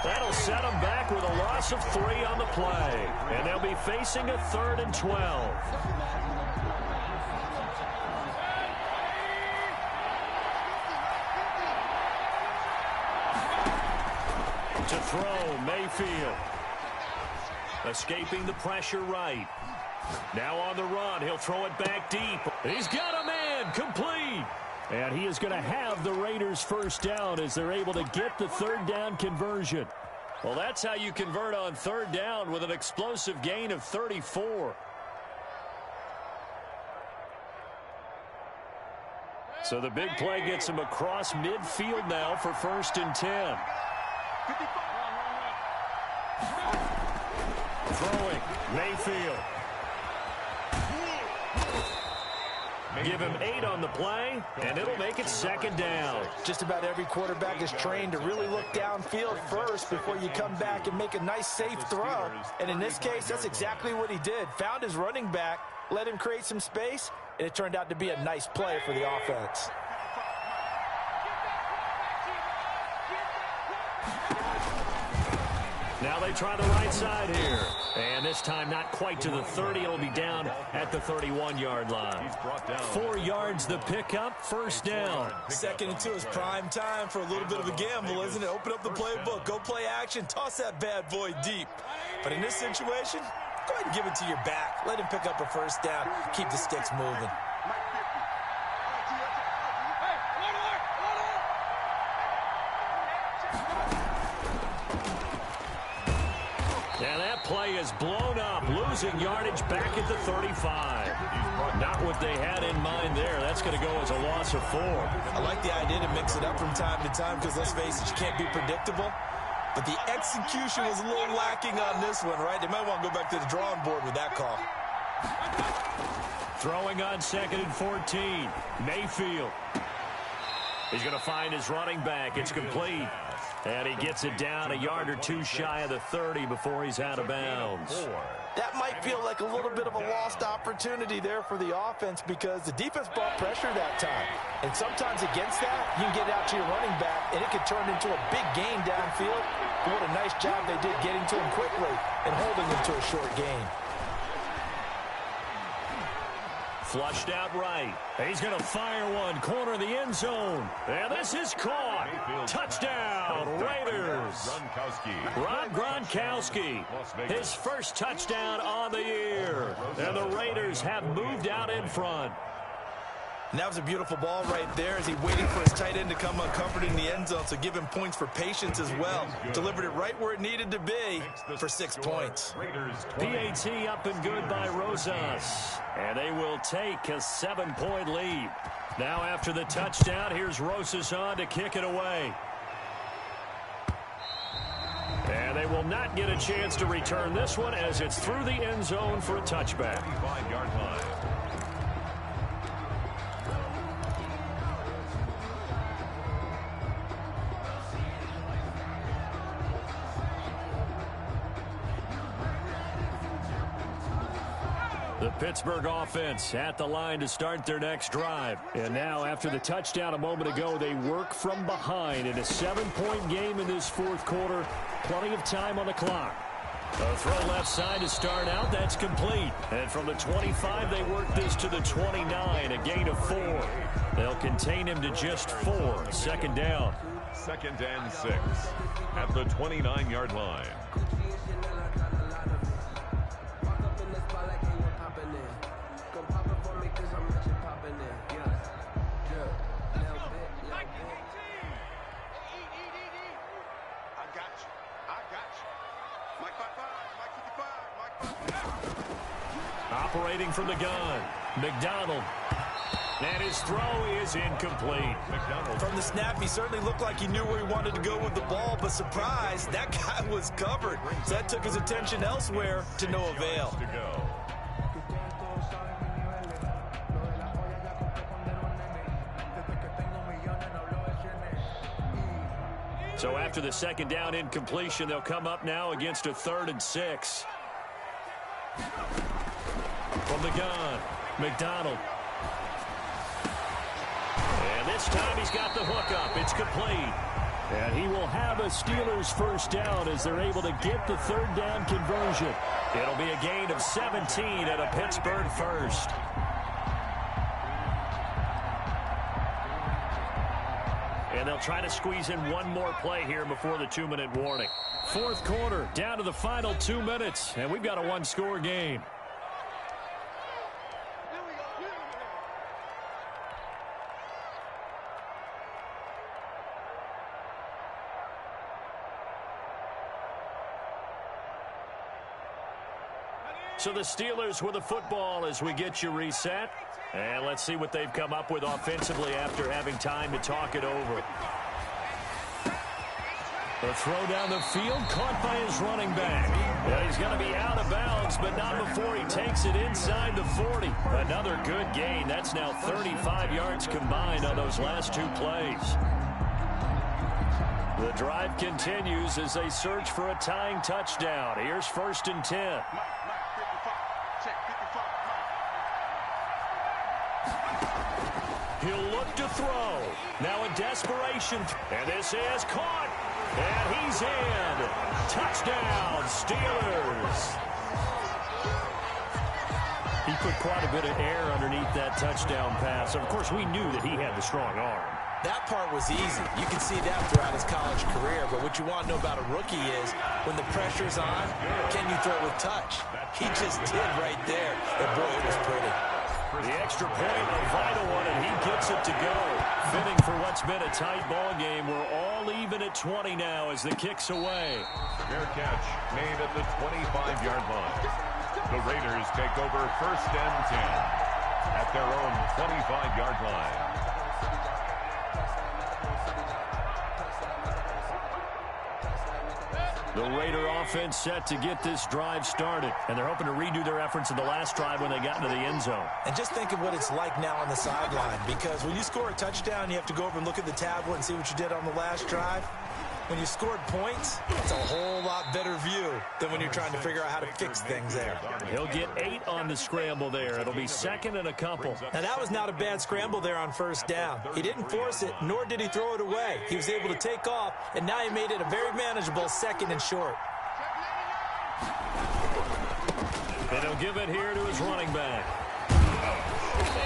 That'll set him back with a loss of 3 on the play. And they'll be facing a 3rd and 12. To throw, Mayfield. Escaping the pressure right. Now on the run, he'll throw it back deep. He's got a man, complete. And he is going to have the Raiders' first down as they're able to get the 3rd down conversion. Well, that's how you convert on 3rd down with an explosive gain of 34. So the big play gets him across midfield now for 1st and 10. Throwing, Mayfield. Give him 8 on the play, and it'll make it second down. Just about every quarterback is trained to really look downfield first before you come back and make a nice, safe throw. And in this case, that's exactly what he did. Found his running back, let him create some space, and it turned out to be a nice play for the offense. Now they try the right side here. And this time not quite to the 30. It'll be down at the 31-yard line. 4 yards the pickup, first down. Second and 2 is prime time for a little bit of a gamble, isn't it? Open up the playbook, go play action, toss that bad boy deep. But in this situation, go ahead and give it to your back. Let him pick up a first down. Keep the sticks moving. And that play is blown up, losing yardage back at the 35. Not what they had in mind there. That's going to go as a loss of 4. I like the idea to mix it up from time to time because, let's face it, you can't be predictable. But the execution was a little lacking on this one, right? They might want to go back to the drawing board with that call. Throwing on 2nd and 14. Mayfield. He's going to find his running back. It's complete. And he gets it down a yard or 2 shy of the 30 before he's out of bounds. That might feel like a little bit of a lost opportunity there for the offense because the defense brought pressure that time. And sometimes against that, you can get out to your running back, and it could turn into a big gain downfield. But what a nice job they did getting to him quickly and holding him to a short gain. Flushed out right. He's going to fire one. Corner of the end zone. And this is caught. Touchdown, Raiders. Rob Gronkowski. His first touchdown on the year. And the Raiders have moved out in front. And that was a beautiful ball right there as he waited for his tight end to come uncovered in the end zone, so give him points for patience as well. Delivered it right where it needed to be for 6 points. PAT up and good by Rosas. And they will take a 7-point lead. Now after the touchdown, here's Rosas on to kick it away. And they will not get a chance to return this one as it's through the end zone for a touchback. 35-yard line. The Pittsburgh offense at the line to start their next drive. And now, after the touchdown a moment ago, they work from behind in a 7-point game in this 4th quarter. Plenty of time on the clock. A throw left side to start out. That's complete. And from the 25, they work this to the 29, a gain of 4. They'll contain him to just 4. Second down. 2nd and 6 at the 29-yard line. Operating from the gun, McDonald. And his throw is incomplete. From the snap, he certainly looked like he knew where he wanted to go with the ball, but surprise, that guy was covered. So that took his attention elsewhere to no avail. So after the second down incompletion, they'll come up now against a 3rd and 6. From the gun, McDonald. And this time he's got the hook up. It's complete. And he will have a Steelers first down as they're able to get the 3rd down conversion. It'll be a gain of 17 and a Pittsburgh first. And they'll try to squeeze in one more play here before the 2-minute warning. 4th quarter, down to the final 2 minutes, and we've got a 1-score game. So the Steelers with the football as we get you reset. And let's see what they've come up with offensively after having time to talk it over. The throw down the field, caught by his running back. Yeah, he's going to be out of bounds, but not before he takes it inside the 40. Another good gain. That's now 35 yards combined on those last two plays. The drive continues as they search for a tying touchdown. Here's 1st and 10. He'll look to throw. Now a desperation. And this is caught. And he's in. Touchdown, Steelers. He put quite a bit of air underneath that touchdown pass. Of course, we knew that he had the strong arm. That part was easy. You can see that throughout his college career. But what you want to know about a rookie is when the pressure's on, can you throw with touch? He just did right there. And boy, it was pretty. The extra point, a vital one, and he gets it to go. Fitting for what's been a tight ball game. We're all even at 20 now as the kick's away. Fair catch made at the 25-yard line. The Raiders take over 1st and 10 at their own 25-yard line. The Raider offense set to get this drive started, and they're hoping to redo their efforts in the last drive when they got into the end zone. And just think of what it's like now on the sideline, because when you score a touchdown, you have to go over and look at the tablet and see what you did on the last drive. When you scored points, it's a whole lot better view than when you're trying to figure out how to fix things there. He'll get 8 on the scramble there. It'll be 2nd and a couple. Now, that was not a bad scramble there on 1st down. He didn't force it, nor did he throw it away. He was able to take off, and now he made it a very manageable 2nd and short. And he'll give it here to his running back.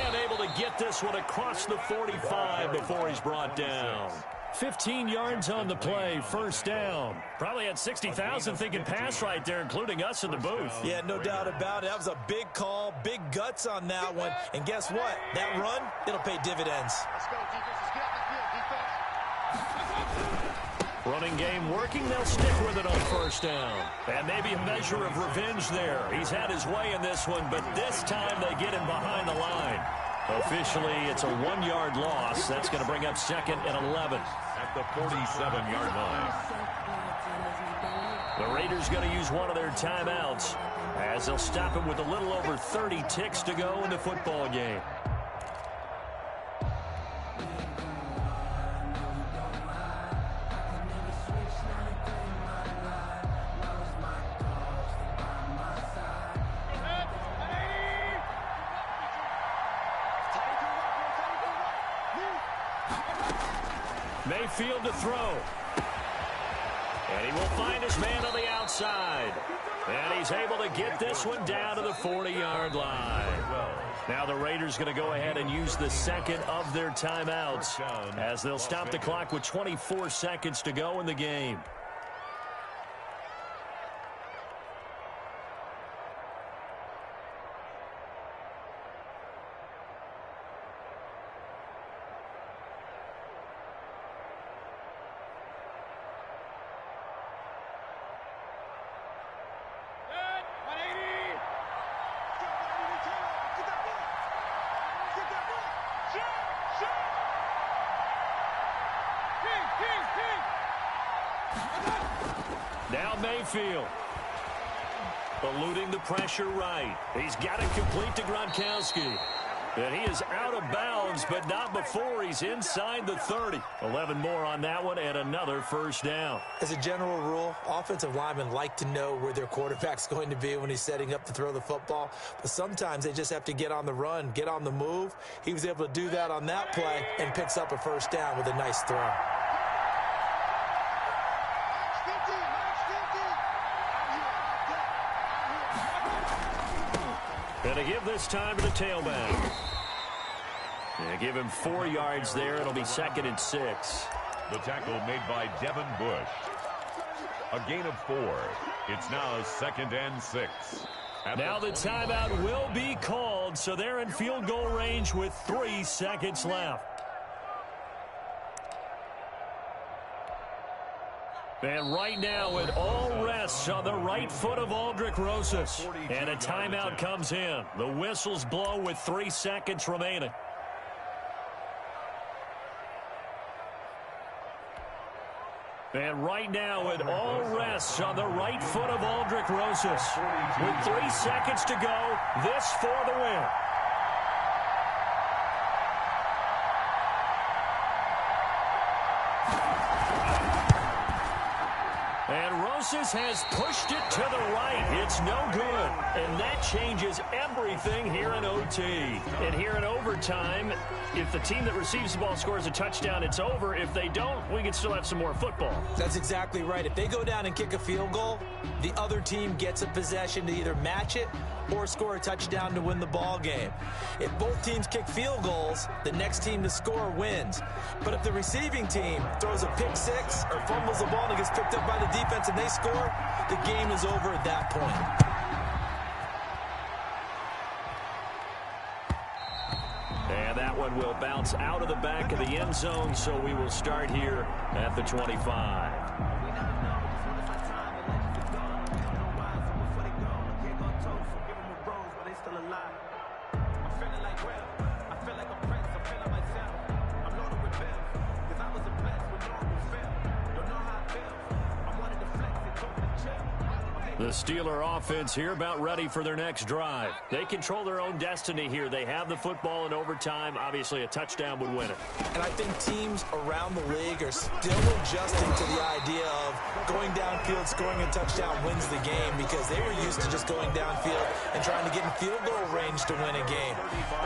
And able to get this one across the 45 before he's brought down. 15 yards on the play, 1st down. Probably had 60,000 thinking pass right there, including us in the booth. Yeah, no doubt about it. That was a big call, big guts on that one. And guess what? That run, it'll pay dividends. Let's go, defense. Let's get out the field, defense. Running game working. They'll stick with it on 1st down. And maybe a measure of revenge there. He's had his way in this one, but this time they get him behind the line. Officially, it's a 1-yard loss. That's going to bring up 2nd and 11. At the 47-yard line. The Raiders going to use one of their timeouts as they'll stop him with a little over 30 ticks to go in the football game. Mayfield to throw. And he will find his man on the outside. And he's able to get this one down to the 40-yard line. Now the Raiders going to go ahead and use the 2nd of their timeouts as they'll stop the clock with 24 seconds to go in the game. Now Mayfield. Eluding the pressure right. He's got it complete to Gronkowski. And he is out of bounds, but not before he's inside the 30. 11 more on that one and another 1st down. As a general rule, offensive linemen like to know where their quarterback's going to be when he's setting up to throw the football. But sometimes they just have to get on the run, get on the move. He was able to do that on that play and picks up a 1st down with a nice throw. And to give this time to the tailback. And give him 4 yards there. It'll be 2nd and 6. The tackle made by Devin Bush. A gain of 4. It's now 2nd and 6. Now the timeout will be called, so they're in field goal range with 3 seconds left. And right now it all rests on the right foot of Aldrick Rosas. And a timeout comes in. The whistles blow with 3 seconds remaining. And right now it all rests on the right foot of Aldrick Rosas. With 3 seconds to go, this for the win. And Rosas has pushed it to the right. It's no good. And that changes everything here in OT. And here in overtime, if the team that receives the ball scores a touchdown, it's over. If they don't, we can still have some more football. That's exactly right. If they go down and kick a field goal, the other team gets a possession to either match it or score a touchdown to win the ball game. If both teams kick field goals, the next team to score wins. But if the receiving team throws a pick six or fumbles the ball and it gets picked up by the defense and they score, the game is over at that point. And that one will bounce out of the back of the end zone, so we will start here at the 25. The Steeler offense here about ready for their next drive. They control their own destiny here. They have the football in overtime. Obviously, a touchdown would win it. And I think teams around the league are still adjusting to the idea of going downfield, scoring a touchdown wins the game, because they were used to just going downfield and trying to get in field goal range to win a game.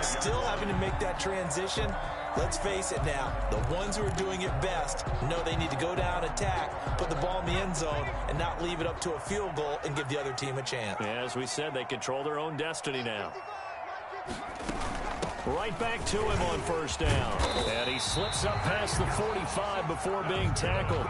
Still having to make that transition. Let's face it now, the ones who are doing it best know they need to go down, attack, put the ball in the end zone, and not leave it up to a field goal and give the other team a chance. Yeah, as we said, they control their own destiny now. Right back to him on first down. And he slips up past the 45 before being tackled.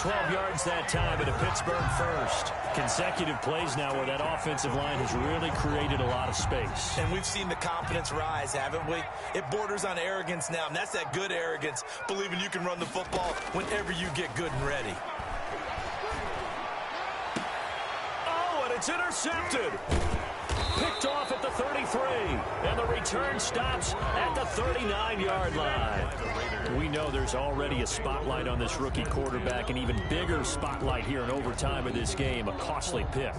12 yards that time at a Pittsburgh first. Consecutive plays now where that offensive line has really created a lot of space. And we've seen the confidence rise, haven't we? It borders on arrogance now, and that's that good arrogance, believing you can run the football whenever you get good and ready. Oh, and it's intercepted. Picked off at the 33, and the return stops at the 39-yard line. We know there's already a spotlight on this rookie quarterback, an even bigger spotlight here in overtime of this game, a costly pick.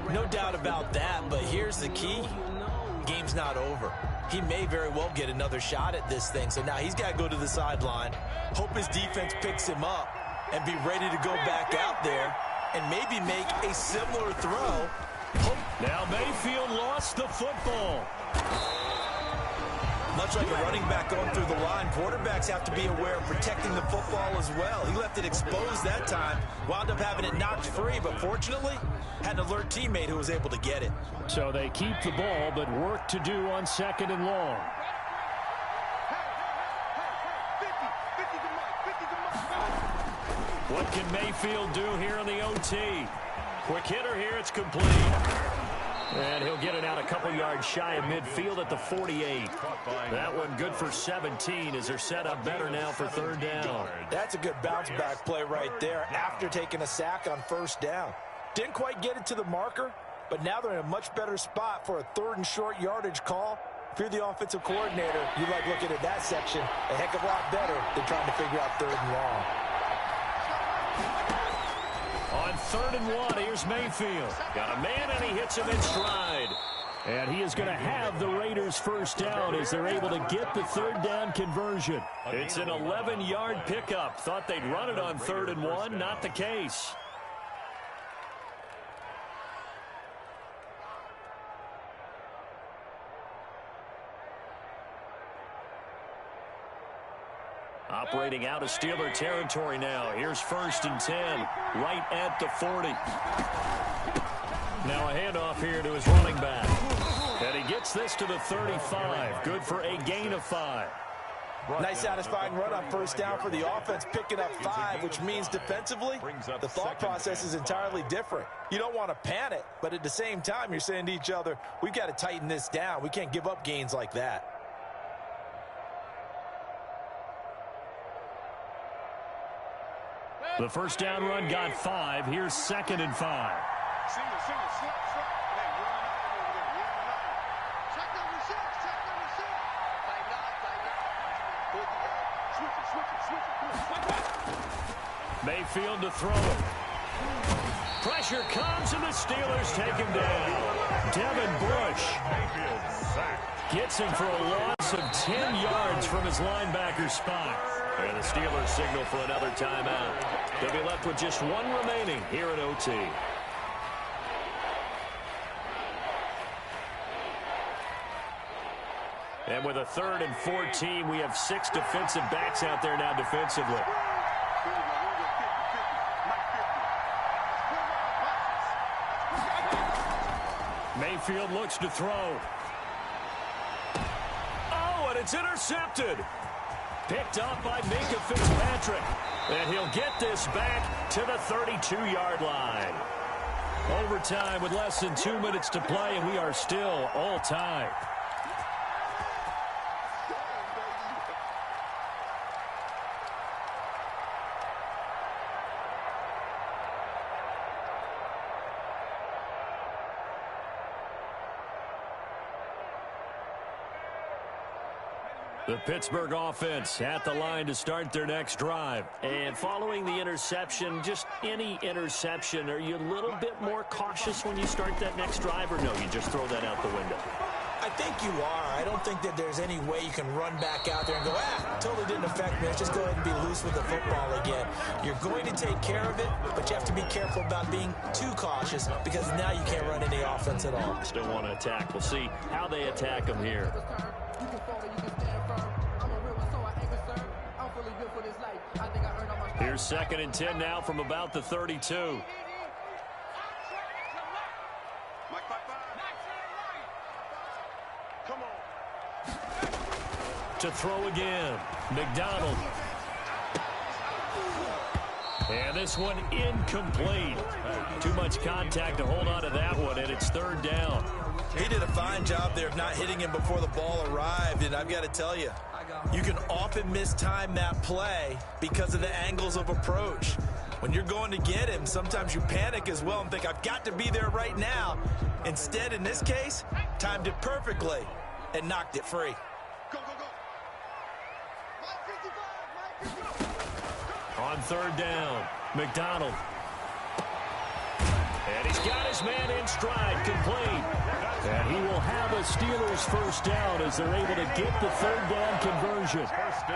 No doubt about that, but here's the key. Game's not over. He may very well get another shot at this thing, so now he's got to go to the sideline, hope his defense picks him up, and be ready to go back out there and maybe make a similar throw. Now Mayfield lost the football. Much like a running back going through the line, quarterbacks have to be aware of protecting the football as well. He left it exposed that time, wound up having it knocked free, but fortunately, had an alert teammate who was able to get it. So they keep the ball, but work to do on second and long. What can Mayfield do here in the OT? Quick hitter here, it's complete. And he'll get it out a couple yards shy of midfield at the 48. That one good for 17 as they're set up better now for third down. That's a good bounce back play right there after taking a sack on first down. Didn't quite get it to the marker, but now they're in a much better spot for a third and short yardage call. If you're the offensive coordinator, you like looking at that section a heck of a lot better than trying to figure out third and long. On 3rd and 1, here's Mayfield. Got a man, and he hits him in stride. And he is going to have the Raiders first down as they're able to get the third down conversion. It's an 11-yard pickup. Thought they'd run it on 3rd and 1. Not the case. Operating out of Steeler territory now. Here's 1st and 10, right at the 40. Now a handoff here to his running back. And he gets this to the 35. Good for a gain of 5. Nice satisfying run on first down for the offense, picking up 5, which means defensively, the thought process is entirely different. You don't want to panic, but at the same time, you're saying to each other, we've got to tighten this down. We can't give up gains like that. The first down run got 5. Here's 2nd and 5. Mayfield to throw it. Pressure comes, and the Steelers take him down. Devin Bush gets him for a loss of 10 yards from his linebacker spot. And the Steelers signal for another timeout. They'll be left with just one remaining here in OT. And with a 3rd and 14, we have 6 defensive backs out there now defensively. Mayfield looks to throw. Oh, and it's intercepted. Picked off by Minkah Fitzpatrick. And he'll get this back to the 32-yard line. Overtime with less than 2 minutes to play, and we are still all tied. The Pittsburgh offense at the line to start their next drive. And following the interception, just any interception, are you a little bit more cautious when you start that next drive, or no, you just throw that out the window? I think you are. I don't think that there's any way you can run back out there and go, totally didn't affect me. Let's just go ahead and be loose with the football again. You're going to take care of it, but you have to be careful about being too cautious because now you can't run any offense at all. Still want to attack. We'll see how they attack them here. Here's 2nd and 10 now from about the 32. To throw again. McDonald. And this one incomplete. Too much contact to hold on to that one, and it's 3rd down. He did a fine job there of not hitting him before the ball arrived, and I've got to tell you, you can often mistime that play because of the angles of approach. When you're going to get him, sometimes you panic as well and think, I've got to be there right now. Instead, in this case, timed it perfectly and knocked it free. On 3rd down, McDonald. And he's got his man in stride, complete. And he will have a Steelers 1st down as they're able to get the 3rd down conversion.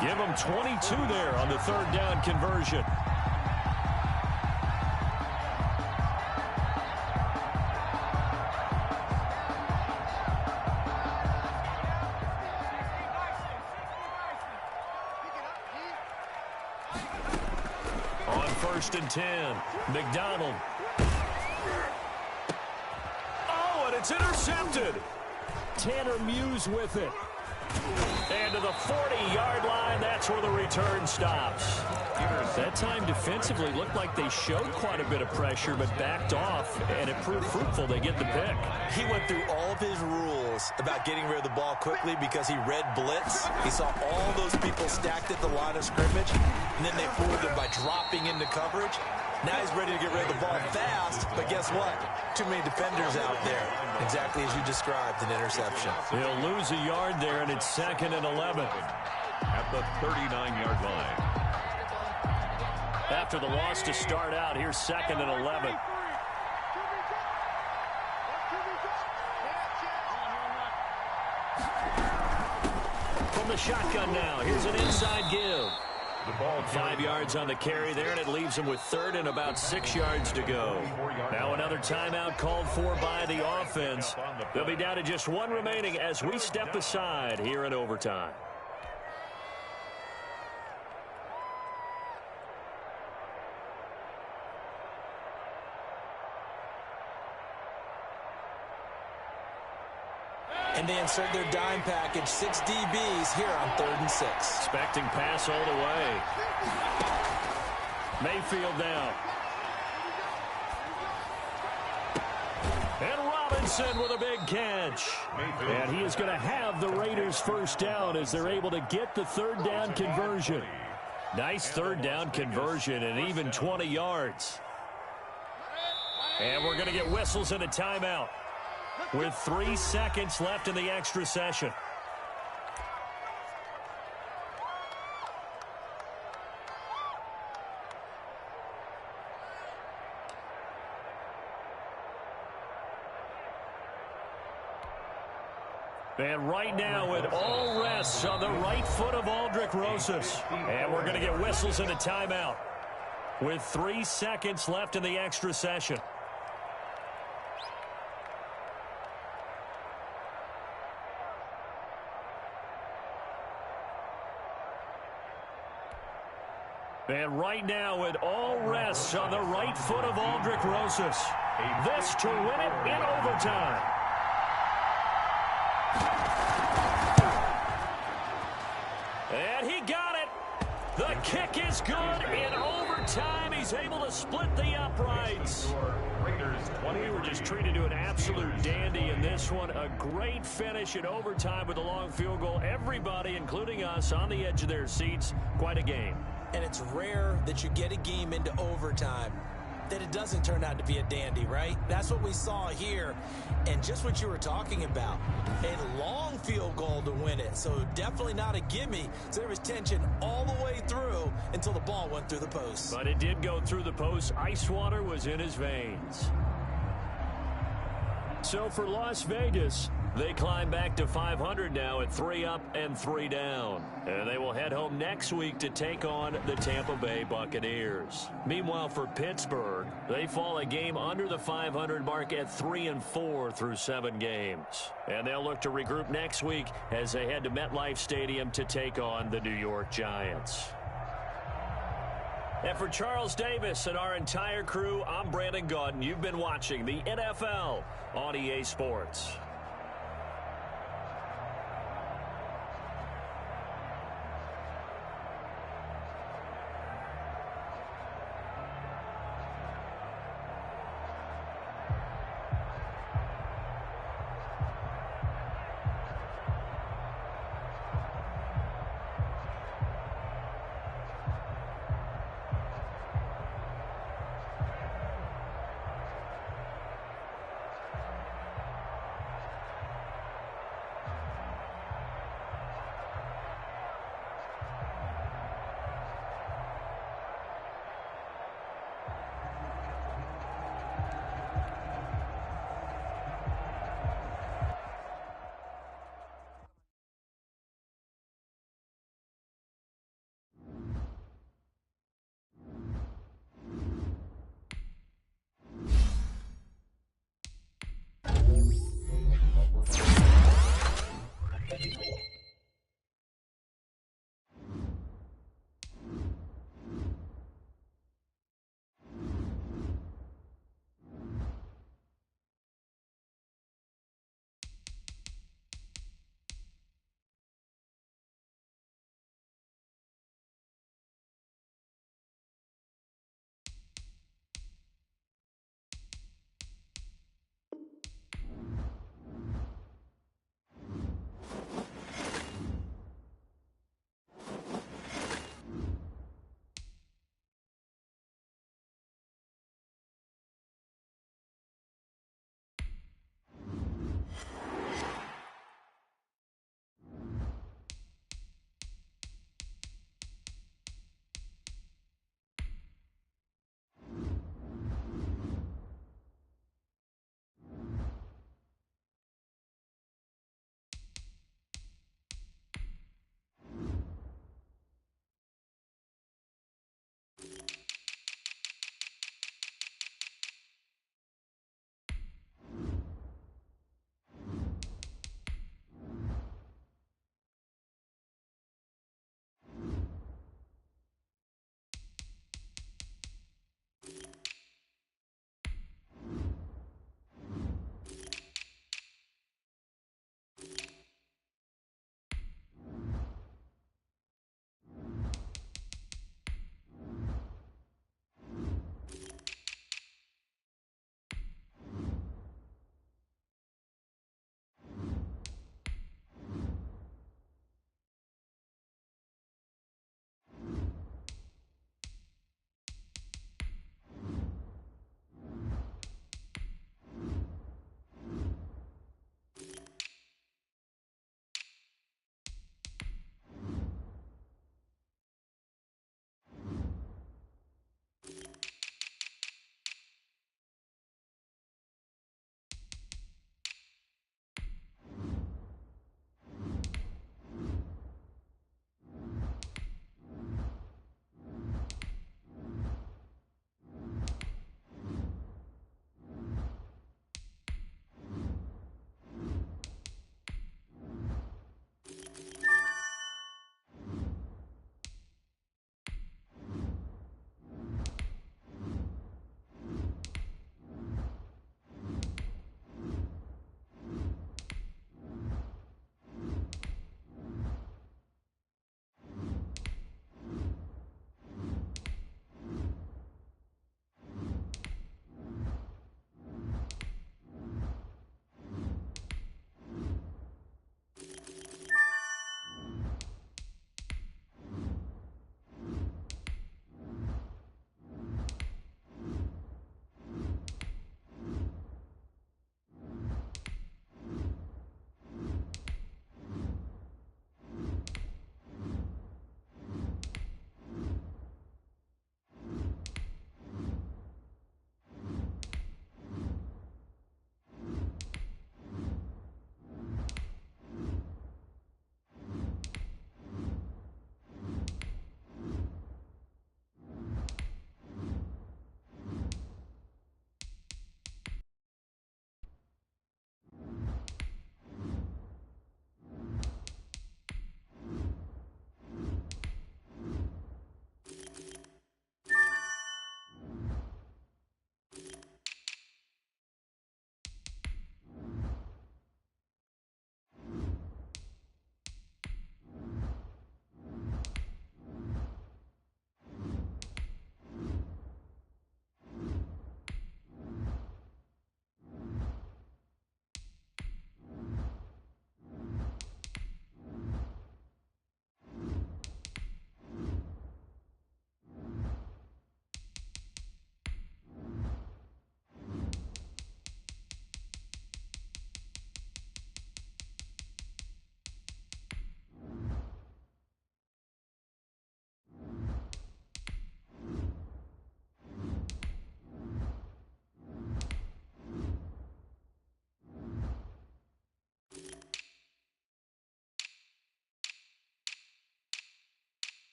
Give them 22 there on the 3rd down conversion. On 1st and 10, McDonald. It's intercepted. Tanner Muse with it. And to the 40-yard line, that's where the return stops. That time defensively looked like they showed quite a bit of pressure but backed off, and it proved fruitful. They get the pick. He went through all of his rules about getting rid of the ball quickly because he read blitz. He saw all those people stacked at the line of scrimmage, and then they fooled him by dropping into coverage. Now he's ready to get rid of the ball fast, but guess what? Too many defenders out there. Exactly as you described, an interception. He'll lose a yard there, and it's 2nd and 11. At the 39-yard line. After the loss to start out, here's 2nd and 11. From the shotgun now, here's an inside give. The ball 5 yards on the carry there, and it leaves them with 3rd and about 6 yards to go. Now another timeout called for by the offense. They'll be down to just one remaining as we step aside here in overtime. And they insert their dime package, 6 DBs here on 3rd and 6. Expecting pass all the way. Mayfield down. And Robinson with a big catch. And he is going to have the Raiders 1st down as they're able to get the 3rd down conversion. Nice 3rd down conversion and even 20 yards. And we're going to get whistles and a timeout with 3 seconds left in the extra session. And right now it all rests on the right foot of Aldrick Rosas. And we're going to get whistles and a timeout with 3 seconds left in the extra session. And right now it all rests on the right foot of Aldrick Rosas. This to win it in overtime. And he got it. The kick is good in overtime. He's able to split the uprights. We were just treated to an absolute dandy in this one. A great finish in overtime with a long field goal. Everybody, including us, on the edge of their seats. Quite a game. And it's rare that you get a game into overtime that it doesn't turn out to be a dandy, right? That's what we saw here. And just what you were talking about, a long field goal to win it. So definitely not a gimme. So there was tension all the way through until the ball went through the post. But it did go through the post. Ice water was in his veins. So for Las Vegas, they climb back to 500 now at 3 up and 3 down. And they will head home next week to take on the Tampa Bay Buccaneers. Meanwhile, for Pittsburgh, they fall a game under the 500 mark at 3-4 through 7 games. And they'll look to regroup next week as they head to MetLife Stadium to take on the New York Giants. And for Charles Davis and our entire crew, I'm Brandon Gaudin. You've been watching the NFL on EA Sports.